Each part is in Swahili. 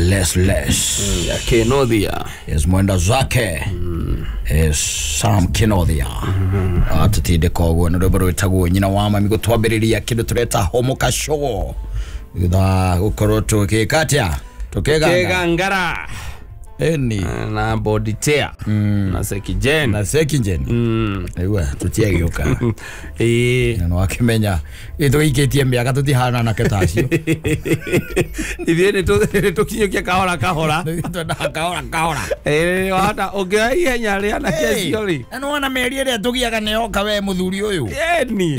less ya Kenodia is mwenda zake is Sam Kenodia atutinde koguo no rwebo rwetagwo nyina wa mami gutwambiriria kindu tureta homoka show thutha gukorwo tukikatia tukegangara eni na body tear na sekijen ewa tutiagioka no akimenya ito iketie miaka tutihana na ketacio ithiene tukinyokia kahora twenda kahora wata ongeai henya ria na kesio ri no wana meri ria tugiaga neoka we muthuri uyu eni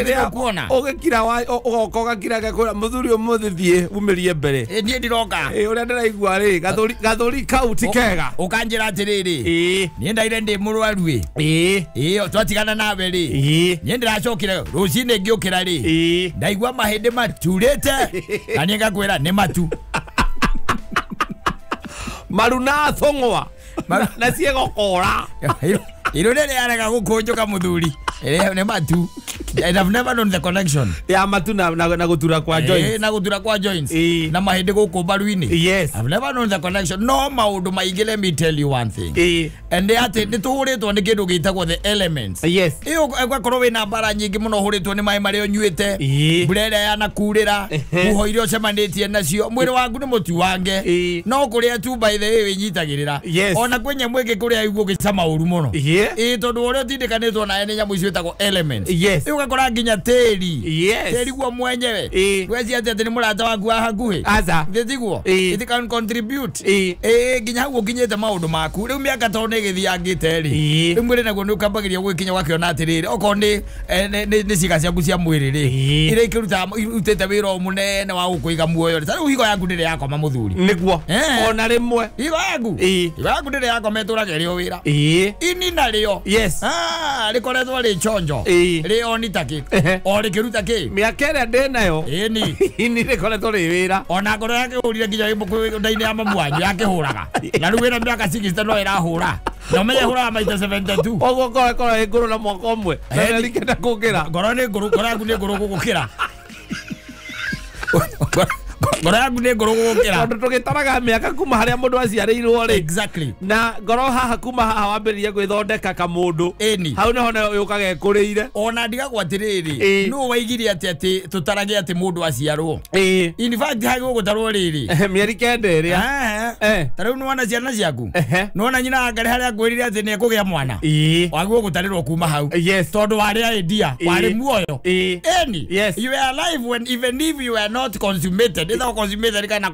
ndio kuona ogekira wa ogoka kiraga kwa muthuri umuthithie umerie mbere nie ndiroka uria ndiraigua ri gathuri kauti kega ukanjira atiriri nie ndaire ndi murwaru twatigana nawe ri nie ndiracokire rucine ngiukira ri ndaigua mahindi maturite na nie ngakwira ni matu maruna thongwa na ciego kora iro nere arega gukunjuka muthuri ne matu. I have never known the connection. Ya matu na gutura kwa joints. Na gutura kwa joints. Na mahindi guku baruini. Yes. I've never known the connection. No maundu maige, let me tell you one thing. And they ate nituhuritwo ni kindu gitagwo the elements. Yes. Iyo gwakorwo wina bara nyingi muno huritwo ni mai mari onyuite. Burere ya nakurira. Uho irio cemanitie nacio. Mwiri wangu ni mutu wange. No kuria tu by the way winyitagirira. Ona kwenye mweke kuria iguo gicama uru muno. Tondu uria tindikanitwo na ene nyamu icio itagwo elements. Kora ginya teri teri gwa mwenyewe wezi ati ni murata waku hakuhe aza thiguo it can contribute ginya hagu ginyete maundu maku riu miaka tone githiangite ri rimwe naguo ni ukambagiria gwikinya wakiona atiriri oko ni ciga ciaku cia mwiri ri ire ikiruta utete wira munene wa gukuiga muoyo ri higo yaku ndire yakoma muthuri niguo ona rimwe higo yaku ndire yakoma eturagerio wira ini na rio rikoretwo ri chonjo ri oni ori kiruta ki miakere ndenayo ni ini rikoretwo ri wira ona ngoro yake urire nginya ibuku ndaine ya mamu wanyu yake huraga na riu wira miaka 60 no irahura no menye hura maita 72 ogo kora ngoro na mwaka umwe na likenda kugira ngoro ni ngoro koragu ni ngoro gukira ngoro yaku ni ngoro gukira tondu tugitaraga miaka kuma haria mundu aciarirwo ri exactly na ngoro haha kuma haha wambiririe gwithondeka ka mundu hau neho ne yukage kuriire ona ndiga gwatiriri no waigiri ati tutarage ati mundu aciarwo in fact hago gutarwo riri mieri kende ria tariu no wana ciana ciaku no wana nyina ngari haria gwirire ati ne kugia mwana waguo gutarirwo kuma hau tondu waria idea wari muoyo you are alive when even if you are not consummated either consummated kana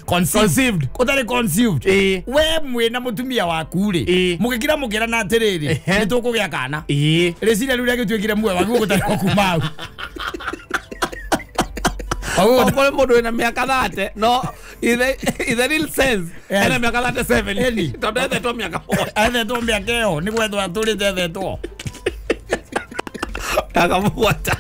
conceived utari conceived we mwina mutumia waku ri mugikira mugira na atiriri ni tukugia kana reciria riu riagituikire muoyo waguo gutarirwo kuma hau Okole mundu ina miaka 30 no in the real sense ina miaka 37 tondu ethetwo miaka 4 ethetwo miaka iyo ni gwethwo aturite ethetwo akamuota.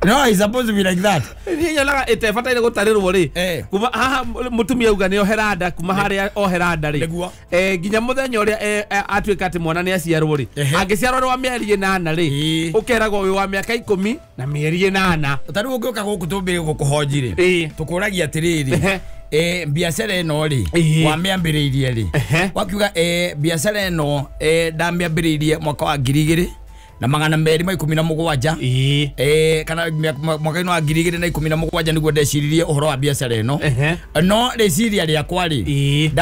No, it's supposed to be like that. Niyo laga itefataire gutarirwo ri kuma haha mutumia uga ni oherada kuma haria oherada ri ginya muthenya uria atuika ati mwana ni aciarwo ri angiciarwo wa mieri 8 ri ukeragwo wi wa miaka 10 na mieri 8 tariu ngioka guku tumbire gukuhonjire tukuragia atiriri biashara eno ri wa miambiriirie ri wakiuga biashara eno ndamiambiriirie mwaka wa 2000 na magana meri ma 17 kana mwaka ino wa 2017 niguo ndeciririe uhoro wa biashara eno no reciria ria kwari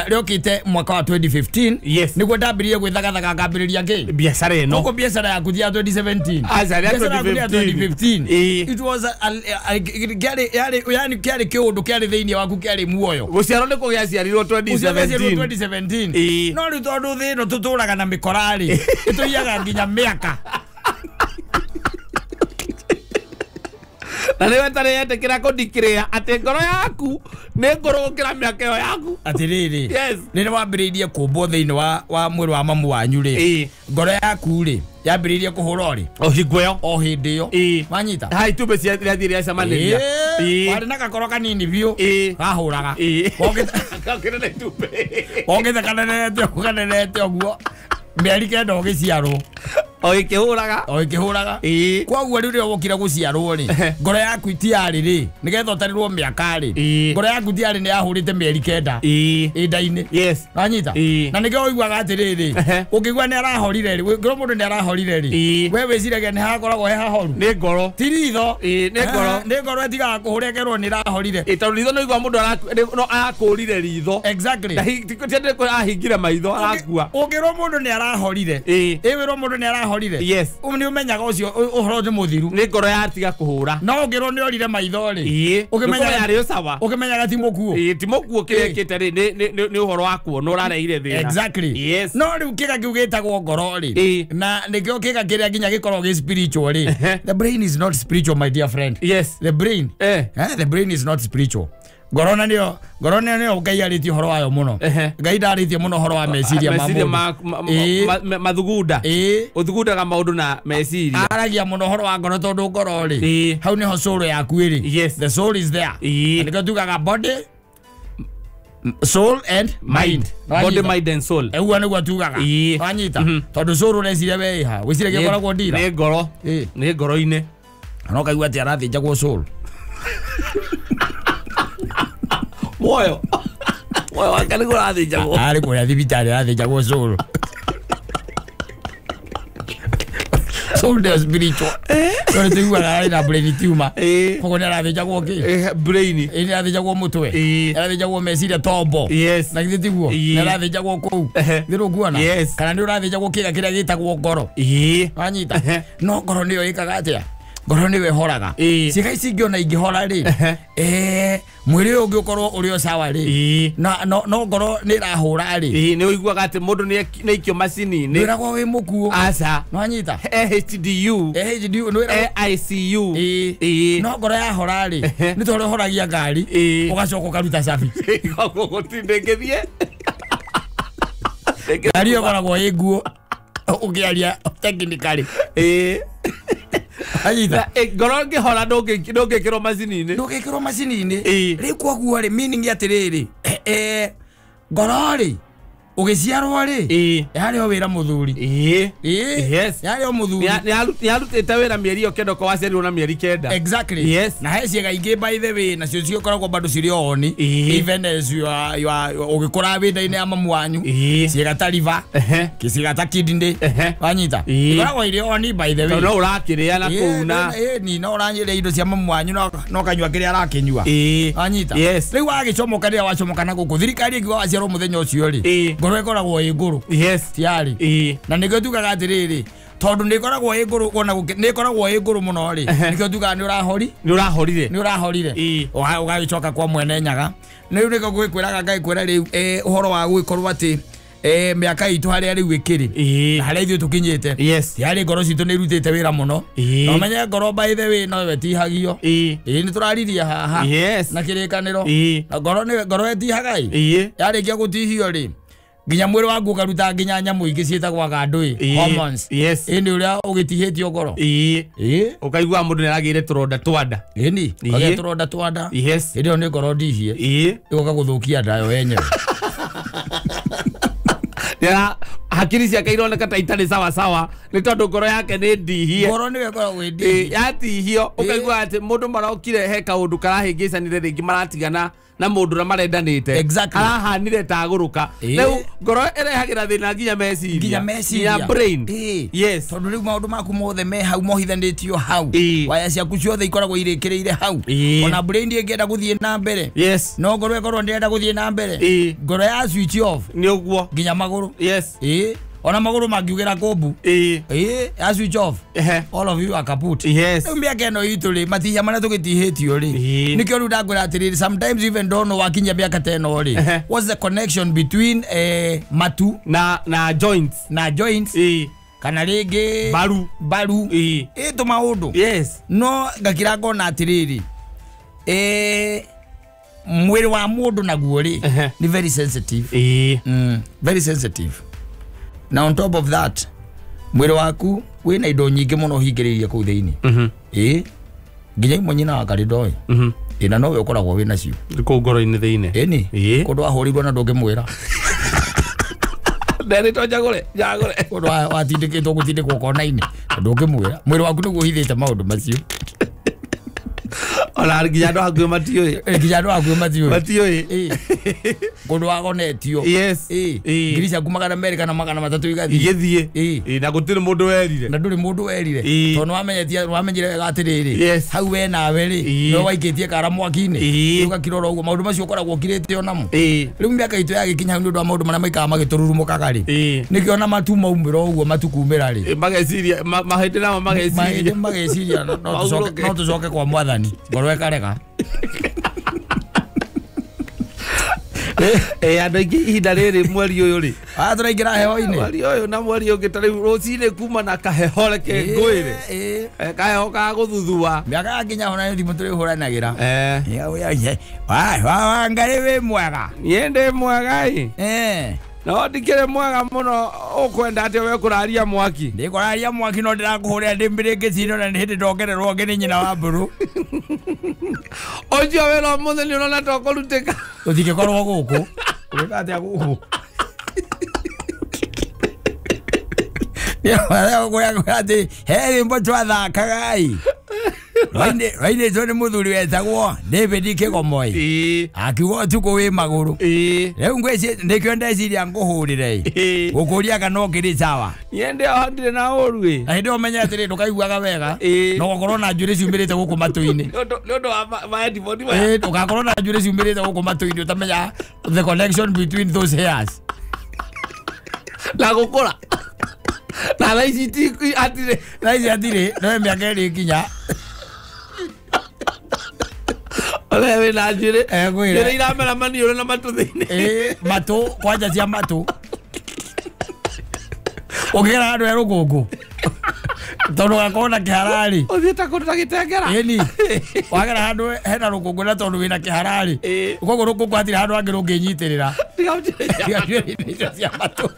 riokite mwaka wa 2015 niguo ndambirie gwithagathaga ngambiriria ngi biashara eno uko biashara ya kuthia 2017 azaria 2015 it was yani kiari kiundu kiari thiini waku kiari muoyo guciarwo ni kugiaciarirwo 2017 no ri tondu thino tuturaga na mikorari ituiyaga nginya miaka na lewe tare yete kira kudikrea ate ngoro yaku ne ngoro gukira miaka yo yaku atiriri ni wambiriirie kumbo thiini wa mwiri wa mamu wanyu ri ngoro yaku ri yambiriirie kuhura ri o hindi yo wanyita hai tumbe cia thiria camaniria wari na gakoro kanini biu gahuraga ongitha kanenete uguo mieri kenda ugiciarwo Oikihuraga. Kwa riu wokira guciarwo ri. Ngoro yaku itiari ri. Nigetha utarirwo miaka ri. Ngoro yaku itiari ni yahurite mieri 9. Inda-ini. Yes. Nanyita. Na nikio uiguaga atiriri. Ukigwa ni arahorire ri. Ngoro mundu ni arahorire ri. We wiciragia ni hakoragwo he hahoru. Ni ngoro. Tiritho. Ni ngoro. Ni ngoro etigaga kuhurekerwo ni arahorire. Tondu ritho no igwa mundu arakũrire ritho. Exactly. Tiende ko ahingire maitho arakua. Ungirwo mundu ni arahorire. Ewirwo mundu ni arahorire. Yes. Ni umenyaga ucio uhoro ni muthiru. Ni ngoro yatiga kuhura. No ungirwo ni orire maitho ri. Ukimenya yari sawa. Ukimenyaga ti mukuo. Ti mukuo kirekete ri ni uhoro wakuo no rareire thina. Exactly. Yes. No riu kika kiu gitagwo ngoro ri. Na nikio kika kiria ginya gikorwo gi spiritual ri. The brain is not spiritual, my dear friend. Yes. The brain. The brain is not spiritual. Ngorona nio Ngai aritie horo wayo muno. Ngai ndaritie muno horo wa meciria mathugunda. Uthugundaga maundu na meciria. Aragia muno horo wa ngoro tondu ngoro ri. Hau niho soul yaku iri. Yes. The soul is there. Niko tugaga body, soul and mind. Body, mind and soul. Ewa niguo tugaga. Wanyita. Tondu soul ureciria we iha. Wiciria gikoragwo ndira. Ni ngoro. Ni ngoro-ini. No kaigua ati arathinjagwo soul. Moyo wakani ko athijagwo. Ari ko yathibitari athijagwo soul. Soul is spiritual. So ni tuwa na brain tumor. Ko ni athijagwo ki? Brain. Ni athijagwo mutwe. Athijagwo meciria tombo. Yes. Na githiguo. Ni athijagwo ku. Thiru kuona. Kana ni urathijagwo kira gitagwo ngoro. Anyita. No ngoro ni yo ikaga atia. Ngoro ni we horaga. Ciika ici ngiona ingihora ri. Mwiri ungi ukorwo uri o sawa ri. No ngoro ni rahura ri. Ni uiguaga ati mundu ni ikio macini ni. Wiragwo wi mukuo. Aca. No anyita. HDU. HDU no ICU. No ngoro ya hora ri. Ni toro horagia ngari. Ugacoka ukaruta cabi. Gotindengethie. Ngari ukoragwo ĩ nguo. Ukiaria technically. Ayita. Ngoro ngihora ndungikirwo macini-ini. Ndungikirwo macini-ini. Riu kwaguo ri meaning atiriri. Ngoro ri ugiciarwo ri. Yari o wira muthuri. Yes. Yari o muthuri. Ni arutite wira mieri o kenda ko wacerirwo na mieri 9. Exactly. Yes. Na he ciega ingi by the way na cio cikoragwo bado ciri oni. Even as you are ugikora winda-ini ya mamu wanyu. Ciega ta liver. Ciega ta kidney. Wanyita. Ikoragwo iri oni by the way. No urakiria na kuuna. Ni no uranyire indo cia mamu wanyu no kanyua kiria arakinyua. Wanyita. Riu wagicomoka riria wacomoka na guku thirikari ingi waciarwo muthenya ucio ri. Ngoro ikoragwo ĩ nguru. Yes. Tiari. Na nikio tugaga atiriri. Tondu ni ikoragwo ĩ nguru ona ni ikoragwo ĩ nguru muno ri. Nikio tugaga ni urahorire. Ni urahorire. Ugagicoka kwa mwene nyaga. Riu niko gwikwiraga Ngai kwira riu uhoro wa gwikorwo ati miaka itu haria riu ikiri. Haria ithu tukinyite. Yes. Tiari ngoro citu ni irutite wira muno. No menye ngoro by the way no wetihagio. Ni turariria haha. Yes. Na kirikaniro. Ngoro etihaga yarikia gutihio ri. Ginya mwiri waku ukaruta nginya nyamu ingi cietagwa ndui hormones. Yes. Ini uria ugitihitio ngoro. Ukaigua mundu niragire turonda twanda. Ini kage turonda twanda. Yes. Ndio ni ngoro ndihie. Igoka guthukia ndayo yenyewe. Ya hakiri ciake ironeka ta itari sawa sawa ni tondu ngoro yake ni ndihie. Ngoro ni wekoragwo ndihie. Yatihio ukaigua ati mundu marokire he kaundu karahingicanire ringi maratigana na mundu na marendanite. Exactly. Arahanire ta guruka. Riu ngoro irehagira thina nginya meciria. Nginya brain. Yes. Tondu riu maundu maku mothe me hau mohithanitio hau. Waya ciaku ciothe ikoragwo irikiriire hau. Ona brain ikienda guthie na mbere. Yes. No ngoro ikorwo ndienda guthie na mbere. Ngoro ya switch off. Ni uguo. Nginya maguru. Yes. Ona maguru magiugira kombu. Ya switch off. All of you are kaput. Yes. Miaka no itu ri matihia mana tugitihitio ri. Nikio ru ndagwira atiri sometimes even don't know wakinya miaka 10 ri. What's the connection between matu na joints? Na joints. Kana ringi baru. To maundu. Yes. No gakira ngona atiriri. Mwiri wa mundu naguo ri ni very sensitive. Very sensitive. Now on top of that, mwiri waku wina indo nyingi muno hingiriria ku thiini. Nginya imwe nyina wa karidoi. Ina no we ukoragwo wina cio. Ku ngoro-ini thiini. Eni. Kundu ahurirwo na ndungimwira. Ndere to jagore. Watindikitwo gutindikwo kona-ini. Ndungimwira. Mwiri waku niguo uhithite maundu macio. Ola nginya ndo hakuo matio. Nginya ndo hakuo matio. Matio kundu wagonetio. Yes. Ngirisa kumagana America na magana matatu igathi. Igithie. Na gutiri mundu werire. Na nduri mundu werire. Tono wamenyire gatiriri. Hau we nawe ri. No waikitie kara mwaki-ini. Ukakirora uguo maundu macio ukoragwo kirite onamo. Riu miaka itu yagikinya ndu wa maundu maria maikaga magitururumukaga ri. Nikiona matu maumira uguo matukumira ri. Mageciria mahindira mageciria no tucoke kwa mwathani. Ngorwe karega. Andå aingä ihinda rä rä mweri å yå rä tå raingä ra heho-inä mweri å yå na mweri å ngä ta rä u rå cinä kuma na kaheho reke ngwä re kaheho ka gå thuthua mä aka yakinya ona thimå tå rä hå ranagä ra Wangarĩ wĩ mwega niĩ ndĩ mwega no ndikĩrĩ mwega mũno ũkwenda atĩ we kũraria mwaki ndĩkũraria mwaki no ndĩrakũhũrĩra ndĩ mbĩrĩngĩcino na nĩ hĩndĩ ndongererwo ngĩ nĩ nyina wa mbũrũ ũcio wĩra ũmũthĩ nĩ ũrona ta ũkũrutĩka tũtingĩkorwo gũkũ ũrĩka atĩa gũkũ atĩ he rwĩmbo twathakagai rwainĩtwo nĩ mũthuri wetagwo David Kĩgomoi akiuga ũtukũ wĩ magũrũ rĩu nĩkĩo ndeciria ngũhũrĩre gũkũria kana ũkĩrĩ sawa niĩ ndĩoho ndirĩ na ũru na hĩndĩ ĩyo menya atĩrĩ ndũkaiguaga wega no gũkorwo na njuĩrĩ ciumĩrĩte gũkũ matũ-inĩ nĩ ũndũ wa maheadphone maya ndũgakorwo na njuĩrĩ ciumĩrĩte gũkũ matũ-inĩ ũtamenya the connection between those hairs na gũkũra na thaa ici atirĩ no mĩaka ĩrĩ kinya ole we na njire njire iramera maniũrũ na matũ thĩinĩ matũ kwanja cia matũ ũkĩgera handũ he rũkũngũ tondũ gakorwo na kĩhararĩ ũthiĩte kũndũ ta Gĩtengera ĩni wagera handũ hena rũkũngũ na tondũ wĩna kĩhararĩ koguo rũkũngũ hatirĩ handũ hangĩ rũngĩnyitĩrĩra tiga cia matũ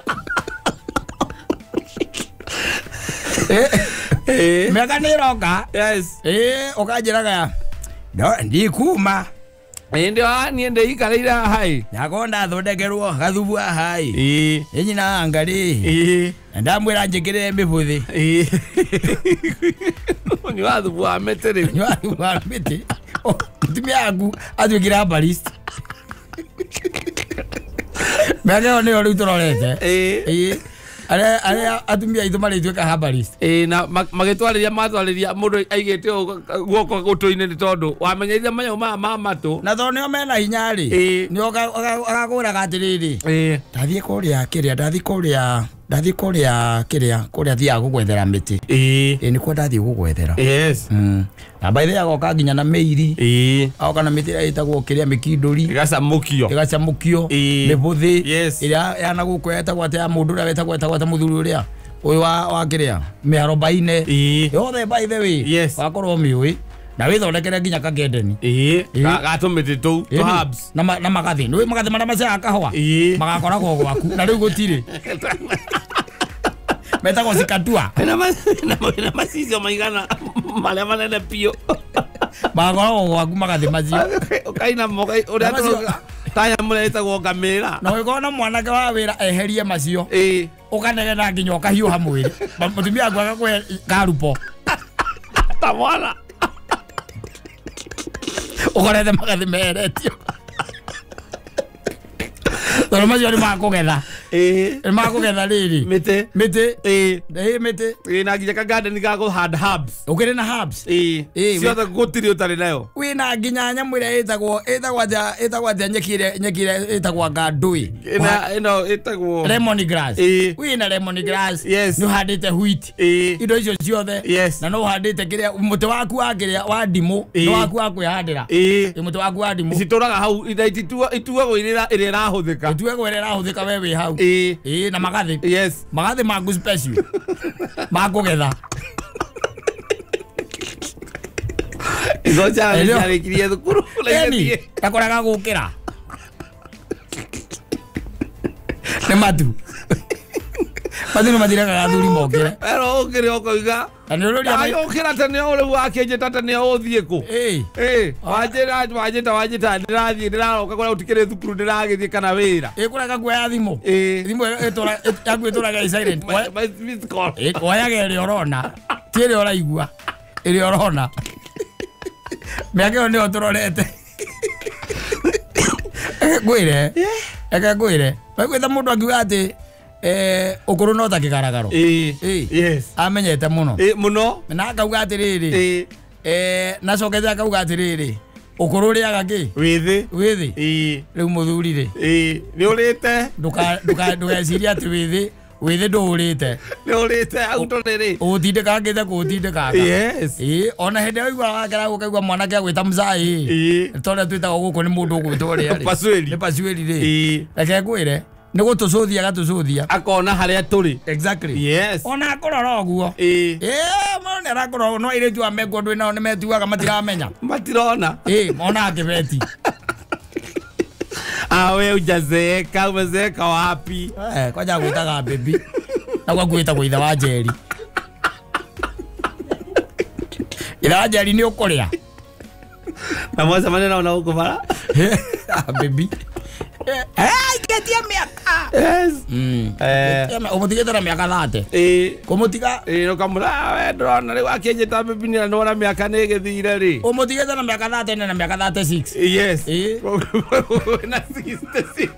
mĩaka nĩ ĩroka ũkanjĩraga ndikuma ndio niĩ ndĩikarĩire haha nakorwo ndathondekerwo gathubu haha nĩ nyina Ngarĩ na ndamwĩra njĩkĩrĩre mĩbũthĩ nyua thubu wa mĩtĩ rĩu nyua thubu wa mĩtĩ mũtumia waku atuĩkire herbalist mĩaka ĩyo nĩyo rĩu tũrorete arĩa atumia aitũ marĩtuĩka herbalist na magĩtwarĩria mũndũ aigĩte guoko gũtũ-inĩ nĩ tondũ wamenyeria manyau maya ma matũ na tondũ nĩo mena hinya-rĩ nĩo agakũraga atĩrĩrĩ ndathiĩ kũrĩa thiaga gũgwethera mĩtĩ nĩkuo ndathiĩ gũgwethera na by the way agoka nginya na mĩiri agoka na mĩtĩ ĩrĩa ĩtagwo kĩrĩa mĩkindũri ĩgacamũkio mĩbũthĩ ĩrĩa yana gũkũ yetagwo atĩ ya mũndũ ũrĩa wetagwo atĩ mũthuri ũrĩa ũyũ wa kĩrĩa mĩarobaine yothe by the way wakorwo mĩũĩ na wĩthondekere nginya kakendeni gatũmĩtĩ tũu tũhabs na magathĩ nĩũĩ magathĩ marĩa maceaga kahũa magakoragwo gwaku na rĩu gũtirĩ metagwo cikatua na macicio maigana marĩa manene biũ magakoragwo gwaku magathĩ macio ũkainama ũrĩa taya mũrĩa ĩtagwo ngamĩra na ũgĩkorwo na mwanake wa wĩra eherie macio ũkanegena nginya ũkahiũha mwĩrĩ mũtumia waku agakũhe karupo ta mwana ũkorete magathĩ meheretio tondũ macio nĩ makũgetha nĩ makũgetha rĩrĩ mĩtĩ na nginya kagandeni ga kũhanda herbs ũkĩrĩ na herbs ciothe gũtirĩ ũtarĩ nayo wĩna nginya nyamũ ĩrĩa ĩtagwo atĩa nyeki ĩrĩa ĩtagwo ngandũĩ ĩno ĩtagwo lemon grass wĩna lemon grass nĩ ũhandĩte wheat indo icio ciothe na no ũhandĩte kĩrĩa mũtĩ waku wa kĩrĩa wa ndimũ nĩ waku wa kwĩhandĩra mũtĩ waku wa ndimũ citũraga hau ituagwo ĩrĩa ĩrahũthĩka ituagwo ĩrĩa ĩrahũthĩka we wĩ hau na magathĩ magathĩ maku special makũgetha icocarĩkirie thukuru gakoraga gũkĩra nĩ matu Mathino mathiraga gathuri mokire. Pero okire okoiga. Ayo okira tane ole wakenje tatane othie ku. Wajeta ndirathie ndiraroka kora utikire thukuru ndiragithie kana wira. Kuraga gwa thimo. Thimo etora yakwituraga silent. Oyaga ri orona. Tiere oraigua. Iri orona. Miake ni otororete. Gwire. Eka gwire. Bakwita mundu akiuga ati ukuru no takigaragaro. Yes. Amenyete muno. Muno. Na akauga atiriri. Na cokete akauga atiriri. Ukuru ri agaki. Withi. Riu muthuri ri. Ni urite. Ndugeciria ati withi ndurite. Ni urite autorere. Utindikangite kutindikanga. Yes. Ona hende waigua wakera gukaigua mwanake agwita mzai. Tore twitaga guku ni mundu ugwitwo ri. Pasweli. Ni pasweli ri. Reke gwire. Ni gutucuthia gatucuthia. Akona haria turi. Exactly. Yes. Ona akorora oguo. Mone arakora no ire tu amego ndu ina ne metuaga matiramenya. Matirona. Ona akibeti. Awe ujazeka umezeka wapi? Kwaja gwitaga baby. Na kwa gwita kwa itha wa Njeri. Itha wa Njeri ni ukuria. Na mwaza maneno una huko bara? Baby. Getia miaka. Yes. Umutigete na miaka 30. Kumutiga. No kamura we ndona ri wakenje ta baby ni ndona miaka ne githire ri. Umutigete na miaka 30 na miaka 36. Yes. Na 66.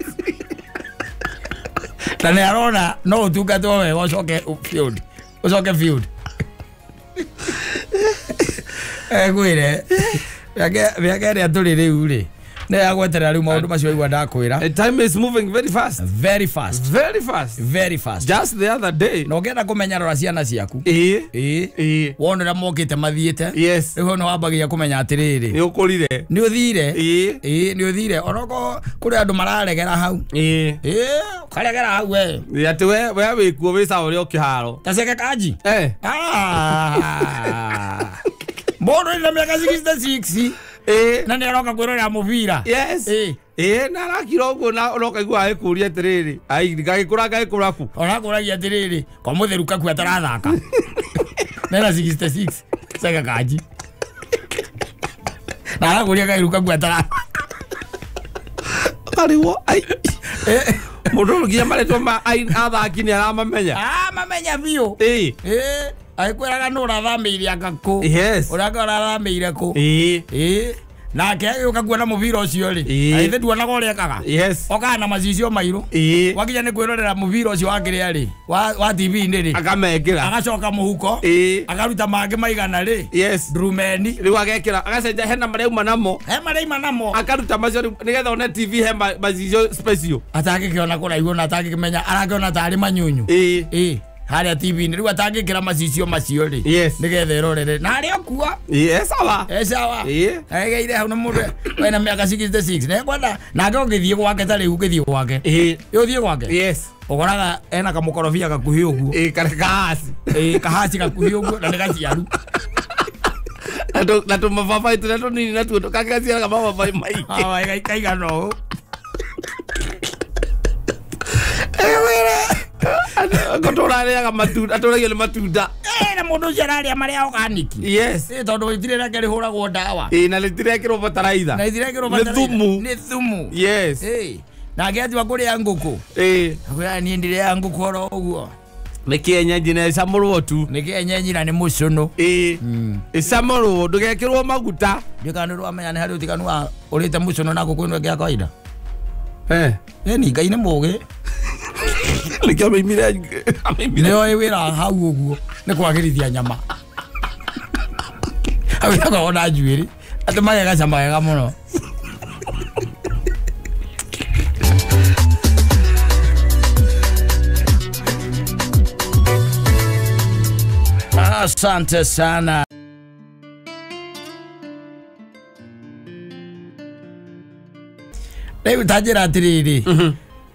Tane arona no utungatwo we ucoke field. Ucoke field. Gwire. Miaka ria turi riu ri. Ne agwetera riu maundu macio igwa ndakwira. Time is moving very fast. Very fast. Very fast. Very fast. Just the other day. No ngenda kumenya rora ciana ciaku. Wonera mokite mathiete. Yes. Riu no wambagia kumenya atiriri. Ni ukurire. Ni uthire. Ni uthire. Onoko kuri andu mararegera hau. Karegera hau we. Ati we wikuo wisa uri okiharo. Taseke kaji. Bono ina miaka 66. Na ni aroka kwirora muvira. Yes. Na arakira uguo na uroka igua aikuria atiriri. Ai ngagikura ku. Ona kuragia atiriri. Kwa mutheru kaku atarathaka. Nena 66. Sega kaji. Na arakuria kairuka ku atarathaka. Ariwo ai. Mundu nginya maretwo ma athaki ni aramamenya. Mamenya biu. Aikwiraga nura thameirie akaku. Yes. Uraga urathameire ku. Nake yuka kuona muvira ucio ri. Aithe duona gore kaga. Yes. Oka na macicio mairu. Wakinya ni kwirorera muvira ucio wakiria ri. Wa TV ndi ri. Akamekira. Agacoka muhuko. Agaruta mangi maigana ri. Yes. Drumeni. Riu agekira. Agacenja hena mareuma namo. Mareuma namo. Akaruta macio nigetha one TV he macicio special. Atagikiona kuraigu na atagikimenya arakiona tari manyunyu. Haria TV ni riu atangikira macicio macio ri. Yes. Nigetha irorere. Na aria kuwa. Sawa. Sawa. Ageire hau na mundu wena miaka 66. Ne kwenda nake ungithie gwake tari ungithie gwake. Uthie gwake. Yes. Ukoraga ena kamukorofia gakuhi uguo. Kahasi. Kahasi gakuhi uguo na negaciaru. Na tu mavavai tu nato nini na tu kakacia kama mavavai mai. Kaiga no. Kotoraga matunda, atoragia matunda. Na mundu jararia maria organic. Yes. Tondu itire rake rihuragwo ndawa. Na litire kiro bataraitha. Na itire kiro bataraitha. Ni thumu. Yes. Na geti wa kuria nguku. Akuya ni ndire ya nguku oro uguo. Ni kienyeji na samurwo tu. Ni kienyeji na ni mucuno. Samurwo ndugekirwo maguta. Ndikanu rwamenya ni hari utikanu wa urite mucuno na nguku ino kia kawaida. Ni ngai ni mugi. Like amemira. Leo wira hau uguo ni kwagirithia nyama. Awira ona njuiri. Ati magega cama wega muno. Asante sana. Leo tajira atiriri.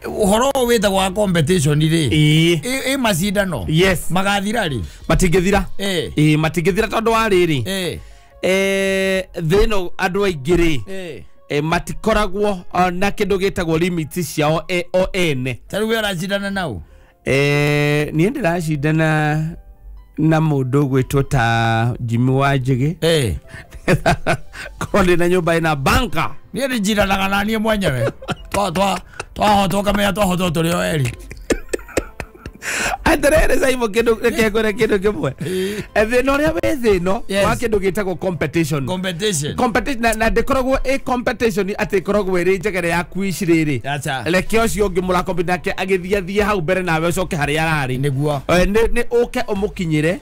Uhoro wita gwa competition ri macindano. Yes. Magathira ri matingithira. Matingithira tondu wa riri. Thino andu aingi ri matikoragwo na kindu gitagwo limit ciao o ene. Tari we aracindana nau. Ni ndiracindana na mundu gwitwo ta Jimmy Wanjigi korwo ndina nyumba ina banka ni njiranaga na niĩ mwenyewe twahotwo kamenya twahotwo tũrĩ o eri aterere saimo kindu kekore kindu kimwe thina uria we thino wa kindu gitagwo competition na ndikoragwo competition ati ikoragwo iri njegere ya kwiciriri leke ucio ungi mura compete nake agithia hau mbere nawe ucoke haria arari niguo ni uke umukinyire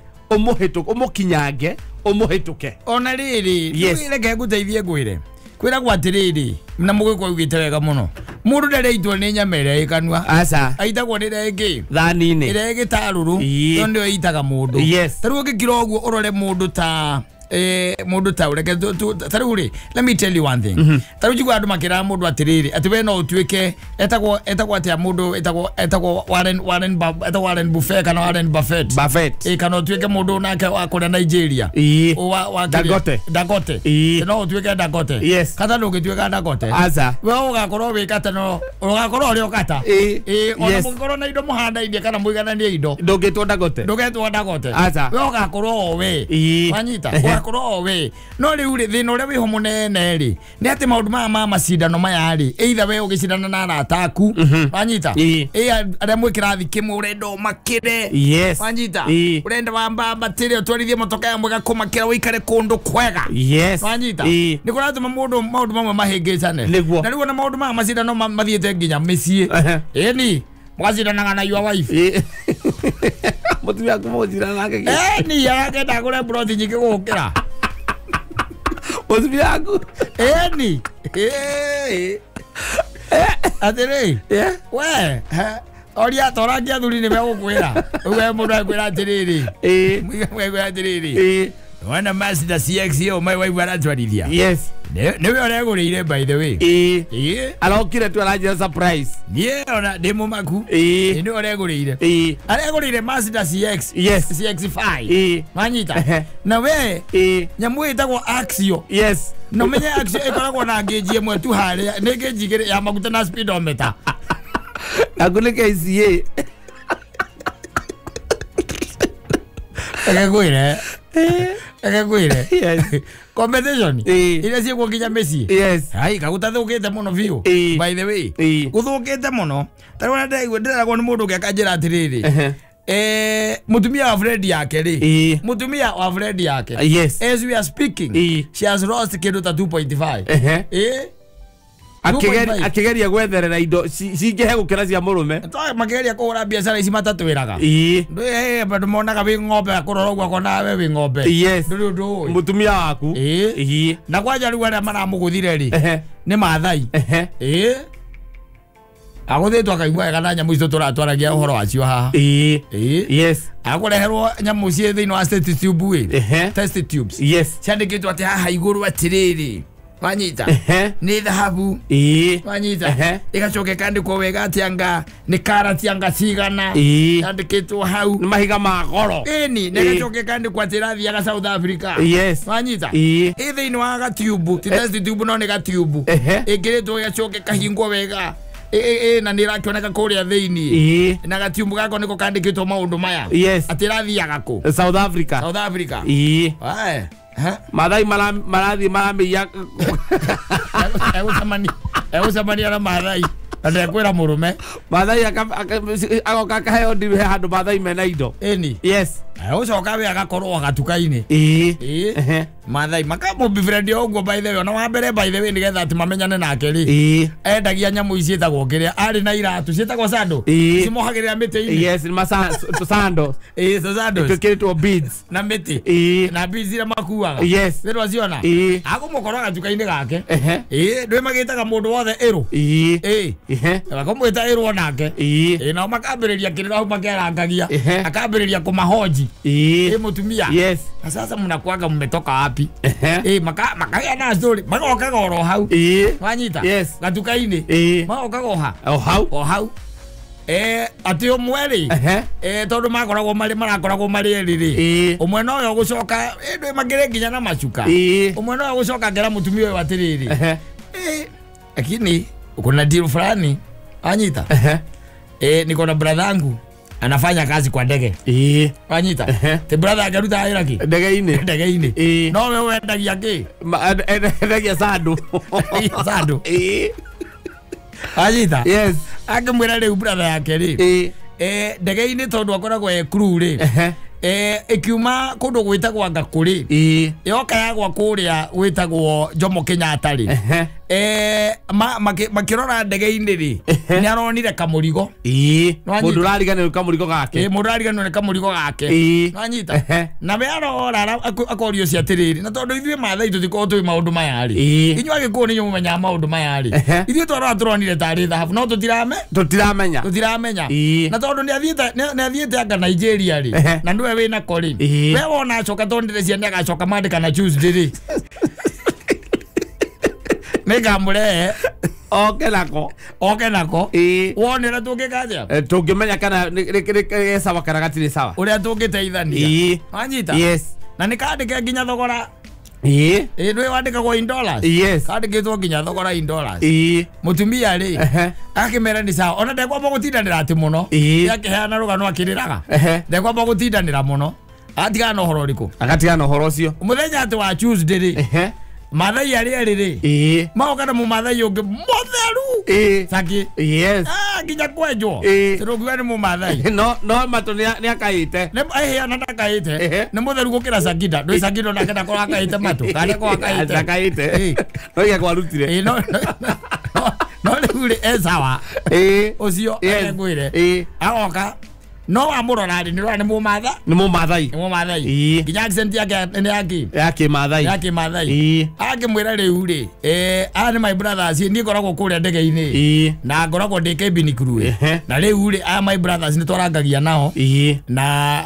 umukinyange umuhituke ona riri reke nguteithie ngwire kwira gwatiriri na mugiko ugite wega muno mundu ndareitwo ni nyamere ikanwa aitagwo ni renge thanini irege taruru to ndio itaga mundu taru ngikira oguo urore mundu ta mundu ta ureke taruri let me tell you one thing taru jigwa andu makira mundu atiriri ati we no utuike etagwo ati mundu etagwo Warren Buffett kana Warren Buffett kana utuike mundu nake akora Nigeria wa Dangote no utuike Dangote kata no gituika Dangote we ugakorwo wikata no ugakorwo uri ukata ona mugikorwo na indo muhanda inde kana muigana ni indo ndugitwo Dangote we ugakorwo we wanyita ugakorwo we no riu ri thina uria wiho munene ri ni ati maundu ma macindano maya ri either we ugicindana na arataku wanyita aria mwi kirathi kimwe urenda makire wanyita urenda bamba batire utwarithie motoka ya mwega kumakira wikare kundu kwega wanyita ni kuratuma maundu mamwe mahingicane na riu na maundu ma macindano mathiete nginya micii ni mwacindanaga na your wife mutumia kumujira nake ni yake ndagure brothi nyingi gukira mutumia aku ni atiri we oria torangia thuri ni megukwira we mundu akwira atiriri we atiriri wana Mazda CX yo my wife aratwarithia ni we ore gurire by the way alokire tu alaje surprise ni ona demo maku ni ore gurire are gurire Mazda CX CX5 manyita na we nyamu itagwo Axio no menye Axio ikoragwo na geji emwe tu haria ni geji igiri ya maguta na speedometer aguleke icie Akagwire competition ile si kwa kinya Messi hai kagutathuukite muno biu by the way guthukite muno tarona ndira ni mundu gakajira atiriri mutumia wa Fred yake ri mutumia wa Fred yake as we are speaking she has lost kindu ta 2.5 akigeria gwetherera indo cingehe gukira cia murume makigeria kugura biacara ici matatwiraga bandu monaga wi ng'ombe akurora uguo akona we wi ng'ombe ndu mutumia waku na kwanja riu aria maramuguthire ri ni Maathai aguthitwo akaigua wega na nyamu icio turatwaragia uhoro wacio haha akureherwo nyamu cie thiini wa test tubes ciandikitwo ati haha iguru atiriri wanyita ni dhahabu wanyita igacoke kandikwo wega atianga ni karati anga cigana kandikitwo hau ni mahiga ma goro ni igacoke kandikwo atirathi aga South Africa wanyita thiini wa gatubu test tube no ni gatubu igiritwo igacoke kahingwo wega na nirakioneka kuria thiini na gatiumbu gako niko kandikitwo maundu maya atirathi aga ku South Africa Maathai maramia egũcemania na Maathai ndekwĩra mũrũme Maathai agoka akaheo ndiwe handũ Maathai mena indo egũcoka we agakorwo gatuka-inĩ Maathai makamũbifrendi ũguo by the way ona wa mbere by the way nĩgetha atĩ mamenyane nake rĩ endagia nyamũ ici ciĩtagwo kĩrĩa arĩ na iratu ciĩtagwo sando cimohagĩrĩra mĩtĩ-inĩ sando tũkĩrĩtwo beads na mĩtĩ na beads iria makuaga nĩrwo aciona agũmũkorwo gatuka-inĩ gake ndwĩ magĩtaga mũndũ wothe ĩrũ akamwĩta ĩrũ onake nao makambĩrĩria kĩrĩra hau makĩarangagia akambĩrĩria kũmahoji mutumia na sasa mnakuaga mmetoka wapi makagĩa na story magokaga oro hau wanyita gatuka-inĩ magokaga o hau ati umwe ri tondu marakoragwo mari eri ri umwe no yo gucoka ndwi magire nginya na macuka umwe no yo gucoka ngera mutumia uyu atiriri lakini kuna deal fulani anyita niko na brother yangu anafanya kazi kwa ndege wanyita te brother akaruta hela ki ndege-ini no wewe endagia ki endagia sandu wanyita yes akimwira riu brother yake ri ndege-ini tondu akoragwo crew ri ikiuma kundu gwitagwa Ngakuri yoka yagwa kuria gwitagwo Jomo Kenyatta ri makirora ndege-ini ri ni aronire kamurigo mundu rariganirwo kamurigo gake nwanyita na we arora akorio cia tiriri na tondu ithuĩ Maathai tutiko twi maundu maya ri inyuĩ Agĩkũyũ nĩ mũmenyaga maundu maya ri ithuĩ twarora turonire tarĩ thahabu no tutiramenya na tondu nĩ athiĩte anga Nigeria ri na ndiwe wĩna kori we wona acoka tondire cia nĩ agacoka mandĩka na Tuesday ri Negamure oke nako wonera tungikaja tungimenya kana sawa kana gatiri sawa uria tungiteithania anyita yes na nikandike nginya thogora ndwe wandikagwo in dollars kandikitwo nginya thogora in dollars mutumia ri akimera ni sawa ona ndekwamba gutindanira ati muno yakiheana rugano akiriraga ndekwamba gutindanira muno atigana uhoro riku agatigana uhoro ucio muthenya ati wa Tuesday ri Maathai ari maokana mu Maathai ungi motheru saki nginya kwenjwo tirugiwa ni mu Maathai no mato ni akaite ne na ndakaite ni mutheru gukira Sakida ndui Sakida na kenda kwa akaite mato kale kwa akaite no ya kwa rutire no riu sawa ucio ngwire agoka no amurora ri ni rwa ni mu Maathai nginya accent yake Maathai akimwira riu ri ani my brothers ni ngoragwo kuria ndege-ini na ngoragwo ndi cabin crew na riu ri my brothers ni twarangagia nao na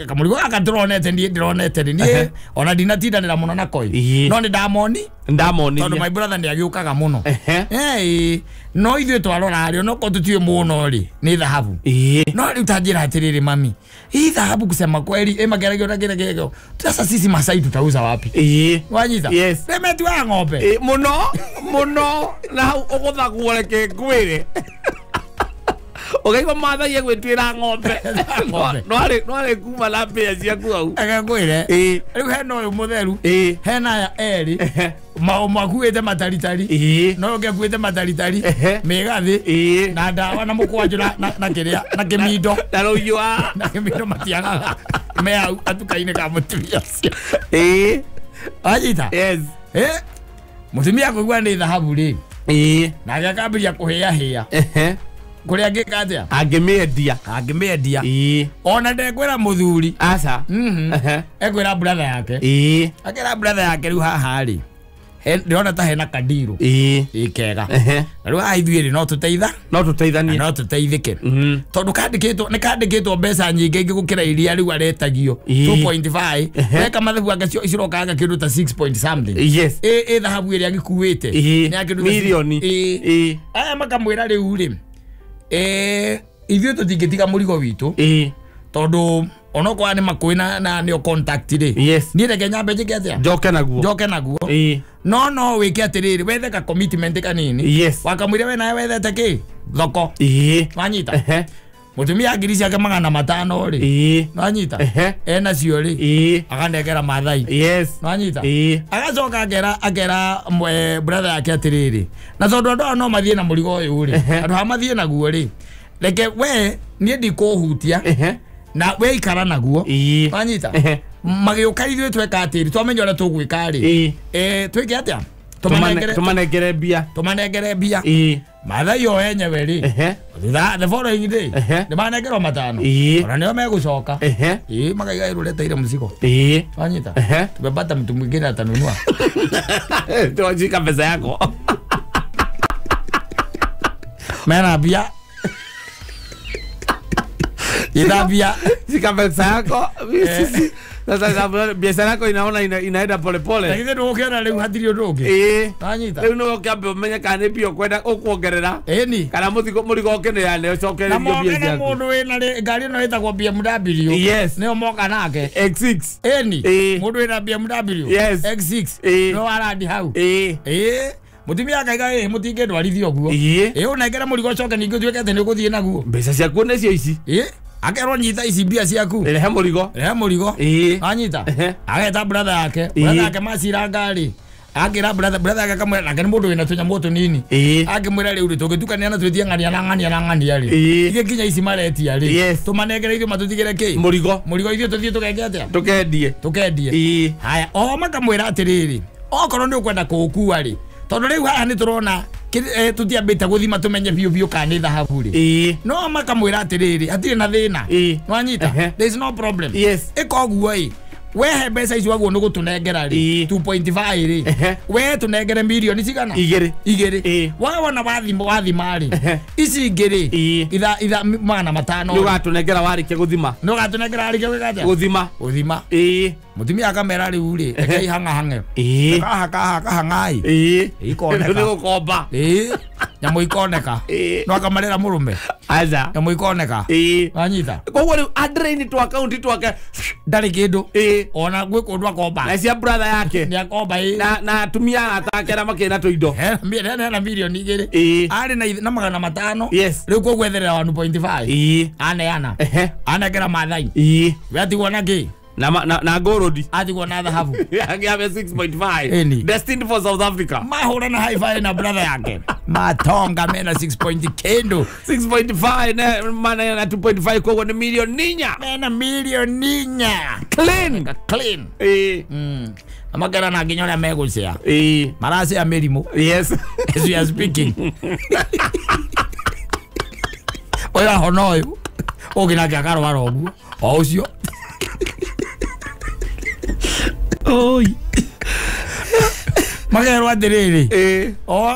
kamurigo akaturonete ndironete ni ona ndinatindanira muno na koi no ni ndamoni tondu my brother ndi agiukaga muno no ithuĩ twarora ri no ko tutiwe muno ri ni thahabu no riu tanjira atiriri mami hii thahabu kusema kweli mageragio sasa sisi Masai tutauza wapi wanyita remetua ng'ombe muno na uguthagwo reke ngwire Ogaigwa Maathai egwitwira ng'ombe no ari kuma na mbia ciaku au agagwire riu hena uyu mutheru hena aya eri makuite mataritari no ngekuite mataritari migathi na ndawa na mukwanju na kiria na kimindo na ruyua na kimindo matiagaga me au atukaine ka mutumia ajita mutumia kugwa ni thahabu ri na agakambiria kuhia kuria ngikaja angimiendia ona ndekwira muthuri aca ekwira brother yake akira brother yake riu haha ri ndiona ta hena kadiru kega riu ha ithuĩ no tuteithike tondu kandikitwo mbeca nyingĩ gukira iria riu aretagio 2.5 weka mathabu anga cirokaga kindu ta 6 point something thahabu iria gikuite ni akindu milioni aya makamwira riu ri ithuĩ tũtingĩtiga mũrigo witũ tondu onokwa ni makwina na nio contact ri ni reke nyambe njike atia njoke naguo no wike atiriri wethe ka commitment kanini wakamwire we nawe wethete ki thoko wanyita mutumia agiri ciake 500 ri wanyita ena cio ri akandekera Maathai wanyita agacoka agera brother yake atiriri na tondu andu no mathie na murigo uyu ri andu ha mathie naguo ri reke we nie ndikuhutia na we ikara naguo wanyita magiuka ithuĩ tweka atĩri twamenya ũrĩa tũgwĩka rĩ twĩke atĩa tũmanengere mbia Maathai o enyewe rĩ the following day nĩmanengerwo 5 ona nĩo megũcoka magaigaĩrwo reteire mũcigo wanyita tumepata mtu mwingine atanunua tuwajika pesa yako mena mbia Idabia zika pesa yako sasa biashara yako inaenda pole pole lakini ndio ukiona leo hatiri ndoge tanyita leo no kiambe umenya kana bio kwenda ukuongerera ni kana murigo okenera leo cokererio biashara yako mundu wina ngari no itagwo BMW nio moka nake X6 ni mundu wina BMW X6 no arandi hau mutumia akaiga mutinge ndwarithio guo unengera murigo coke ningi twekete ni guthie naguo mbeca ciaku necio ici Akerwo nyita ici mbia ciaku. Rehe murigo. Anyita. Ageta brother yake. Brother yake macira ngari. Agira brother yake kamwe na kani mundu wina tunyamu tunini. Akimwira riu tugitukania na twetie ngania na ngania ri. Ige kinya ici maretia ri. Tumanengereire matutigire ki? Murigo ithio tuthie tukengete. Tukendie. Haya, o makamwira atiriri. Okorwo ni ukwenda kuukua ri. Tondu riu haha ni turona tutiambite guthima tumenye biu kana thahabu ri. No makamwira atiriri, atire na thina. No anyita. There is no problem. Ikoguo i. Wehe mbeca icio waguo nugutunengera ri 2.5 ri. We tunengere milioni cigana? Igiri. Wona wathima ri. Ici ingiri itha mana matano. Nugatunengera warike guthima. Guthima. Mutumia akamera riu ri. Ekei hange. Kahaka hangai. Ikoneka. Ndio komba. Nyamu ikoneka. No akamarera murume. Aza. Nyamu ikoneka. Anyita. Koguo riu adreni tu account twake ndari kindu. Ona gwe kundwa komba. Na cia brother yake. Ni akomba na atumia atakera makena tuindo. Na milioni igiri. Ari na magana matano. Riu ko gwetherera 1.5. Ana. Anegera mathai. Wetigwo na ki? Na gorodi. Atigwo na thahabu. Angiabe 6.5. Destined for South Africa. Mahura na high five na brother yake. Matonga mena 6.5 na mana na 2.5 kwa ni milioni ninya. Mena milioni ninya. Clean. Amagara na ginyora megucia. Marasi ya merimo. Yes. As we are speaking. Oya honoyo. Ogina kakaro warogu. Ocio. Oi. Magero atiriri.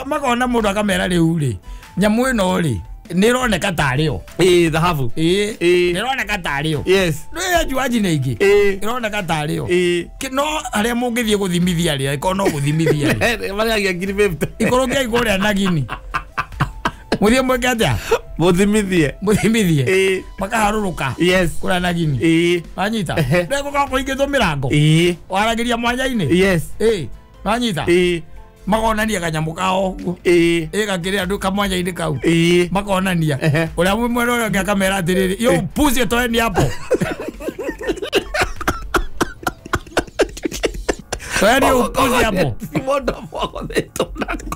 Makona mundu akamera riu ri. Nyamu ino ri. Nironeka tario. Thahabu. Nironeka tario. Yes. Ndio juaji ningi. Nironeka tario. No aria mungithie guthimithia ri, ikono guthimithia ri. Magagia 50. Ikorogia igore anagini. Muthie mwekata. Muthimithie. Makaharuruka. Yes. Kura nagini. Anyita. Ndego ka kuingithwo mirango. Waragiria mwanya-ini. Anyita. Makonania kanyamu kao. Gakiria andu kamwanya-ini kau. Makonania. Uria mwero uria ngakamera atiriri. Yo puzi toeni hapo. Toeni puzi hapo. Mondo mwako neto nako.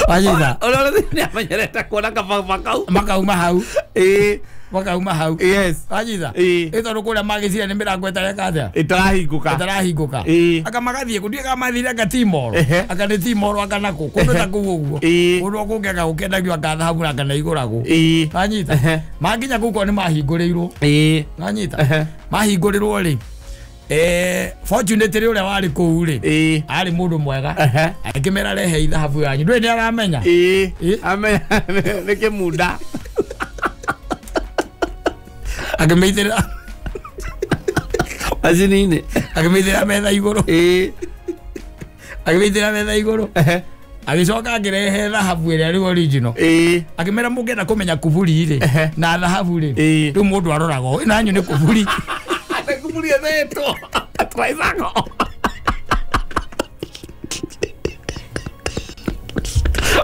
Anyita. Olo ni amanyereta kuona makau. Wakauma hau. Yes. Anyita. Ito kuria magicira ni mirango etarekatha. Itarahinguka. Akamagathie kundie kamathire akatimoro. Akane timoro akanako. Kundu ta kuguo. Kundu kungeka ukendagio akathahabu akana igurago. Anyita. Maginya guko ni mahinguriirwo. Anyita. Mahinguriirwo ri. Fortunate ri uria wari kuu ri. Ari mundu mwega. Akimera rehe ithahabu yanyu. Ndwe ni aramenya. Amenya nike muda. Akameithira azinine. Akameithira metha iguru. Akameithira metha iguru. Agicoka akirehe thahabu iria riu original. Akimera mungenda kumenya kuburi ri na thahabu ri. Riu mundu arorago ina nyu ni kuburi. Kuburi eto. Traizako.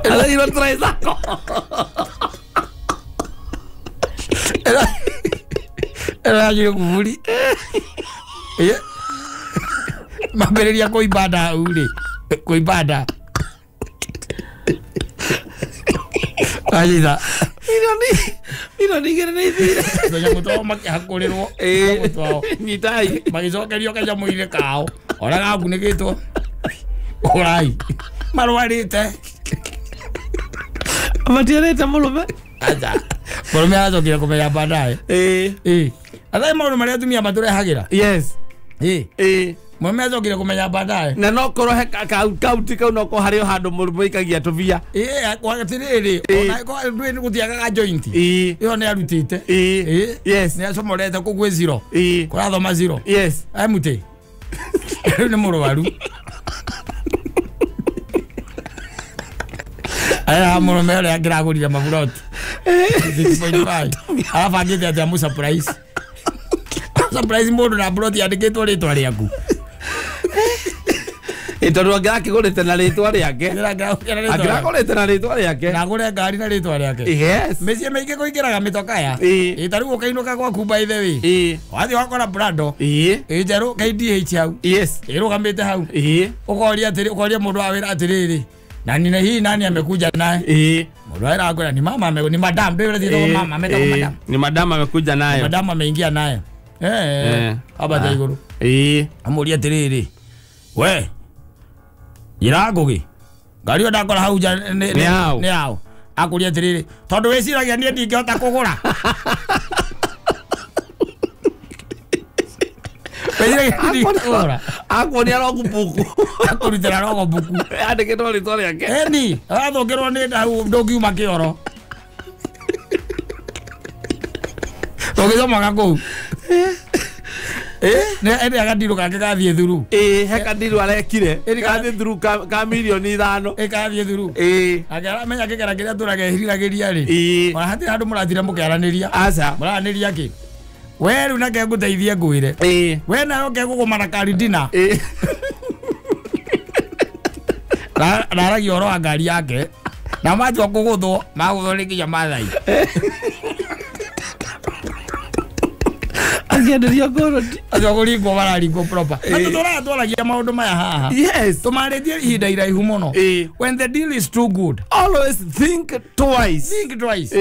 Ala iro traizako. Era yo kuburi. Mabereria kuibada uri. Kuibada. Ayida. Ironi gere ni thire. Donya muto makihakurirwo. Nyitai. Magicokerio kanyamu ire kao. Ora gakunigitwo. Orai. Marwarite. Amatiarete murume. Aja. Murume azokire kumenya baadaye. Athai maundu maria atumia maturehagira. Yes. Murume azokire kumenya baadaye. Na no korohe kauti kau no ko hario handu murume ikagia tuvia. Kwa tiriri ona ko ndwe ni gutiaga joint. Iyo ni arutite. Yes. Ni acomorete ku gwe 0. Kwa thoma 0. Yes. Ai muti. Ni muruwaru. Aya murume ore agiragurira mabuloti. 6.5. Afangite ati amu surprise. Surprise mundu na buloti andikitwo ritwa riaku. Tondu angĩrakĩgũrĩte na rĩtwa rĩake. Angĩrakũrĩte na rĩtwa rĩake. Na agũre ngari na rĩtwa rĩake. Yes. Mĩciĩ mĩingĩ kũingĩraga mĩtoka ya. Tarĩu ũkainũka gwaku by the way. Wathiĩ wakora Prado. Njerũ KDH hau. Yes. Ĩrũgamĩte hau. Ũkoria mũndũ wa wĩra atĩrĩrĩ. Na hii nani amekuja naye? Mũndũ wa wĩra akwĩra ni mama ni madam. Ndio ile mama ametoka madam. Ni madam amekuja naye. Madam ameingia naye. Abata iguru. Amũria atĩrĩrĩ. We. Iragugi. Ngari yo ndakora hau ja nĩ hao. Akũria atĩrĩrĩ. Tondũ wĩciragia niĩ ndingĩhota kũgũra. Akuonia rogo buku. Akurutĩra rogo buku. Andĩkĩtwo rĩtwa rĩake. Eni, athũkĩrwo nĩ ndau ndũngiuma kĩoro. Tũgĩthomaga kũu. Nĩ agathiru kake gathiĩ thuru. He kandiru arekire. Gathiĩ thuru ka milioni 5. Gathiĩ thuru. Akĩramenya kĩgera kĩrĩa tũragehiragĩria rĩ. Ona hatirĩ handũ mũrathire mũkĩaranĩria. Aca. Mũraranĩria kĩ? We rĩu nake ngũteithie ngwĩre. We nayo kegũgũmara karidina. Naragia ũhoro wa ngari yake. Na matua kũgũthwo magũthwo nĩ nginya Maathai. Agĩenderia ngoroti. Agũringwo bararingwo proper. Tũragia maũndũ maya haha. Yes. Tũmarĩtie ihinda iraihu mũno. When the deal is too good, always think twice. Think twice.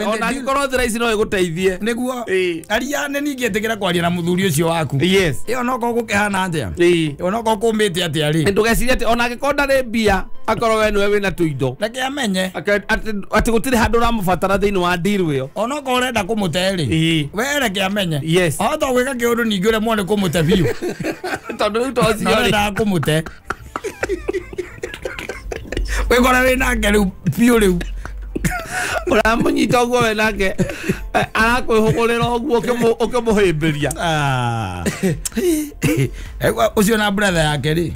Ona ngoro thira ici no igũteithie. Nĩguo. Aria nĩ ningĩ ĩtĩkĩra kwaria na mũthuri ũcio waku. Yes. Ĩyo no ko gũkĩhana atĩa? Ĩyo no ko kũmĩte atĩa rĩ? Ndũgecirie atĩ ona angĩkorwo ndarĩ mbia akorwo we nĩwe wĩna tũindo. Reke amenye. Atĩ gũtirĩ handũ ũramũbatara thĩinĩ wa deal ĩyo. Ona ko ũrenda kũmũte rĩ. We reke amenye. Yes. Ahota gwĩka kĩũndũ ningĩ ũremwo nĩ kũmũte biũ. Tondũ rĩu tocio rĩ. Nĩndaga kũmũte. Wĩkora wĩnake rĩu biũ rĩu. Ũramũnyita ũguo we nake arakwĩhũgũrĩra ũguo ũkĩmũhĩmbĩria. Ũcio na brother yake rĩ.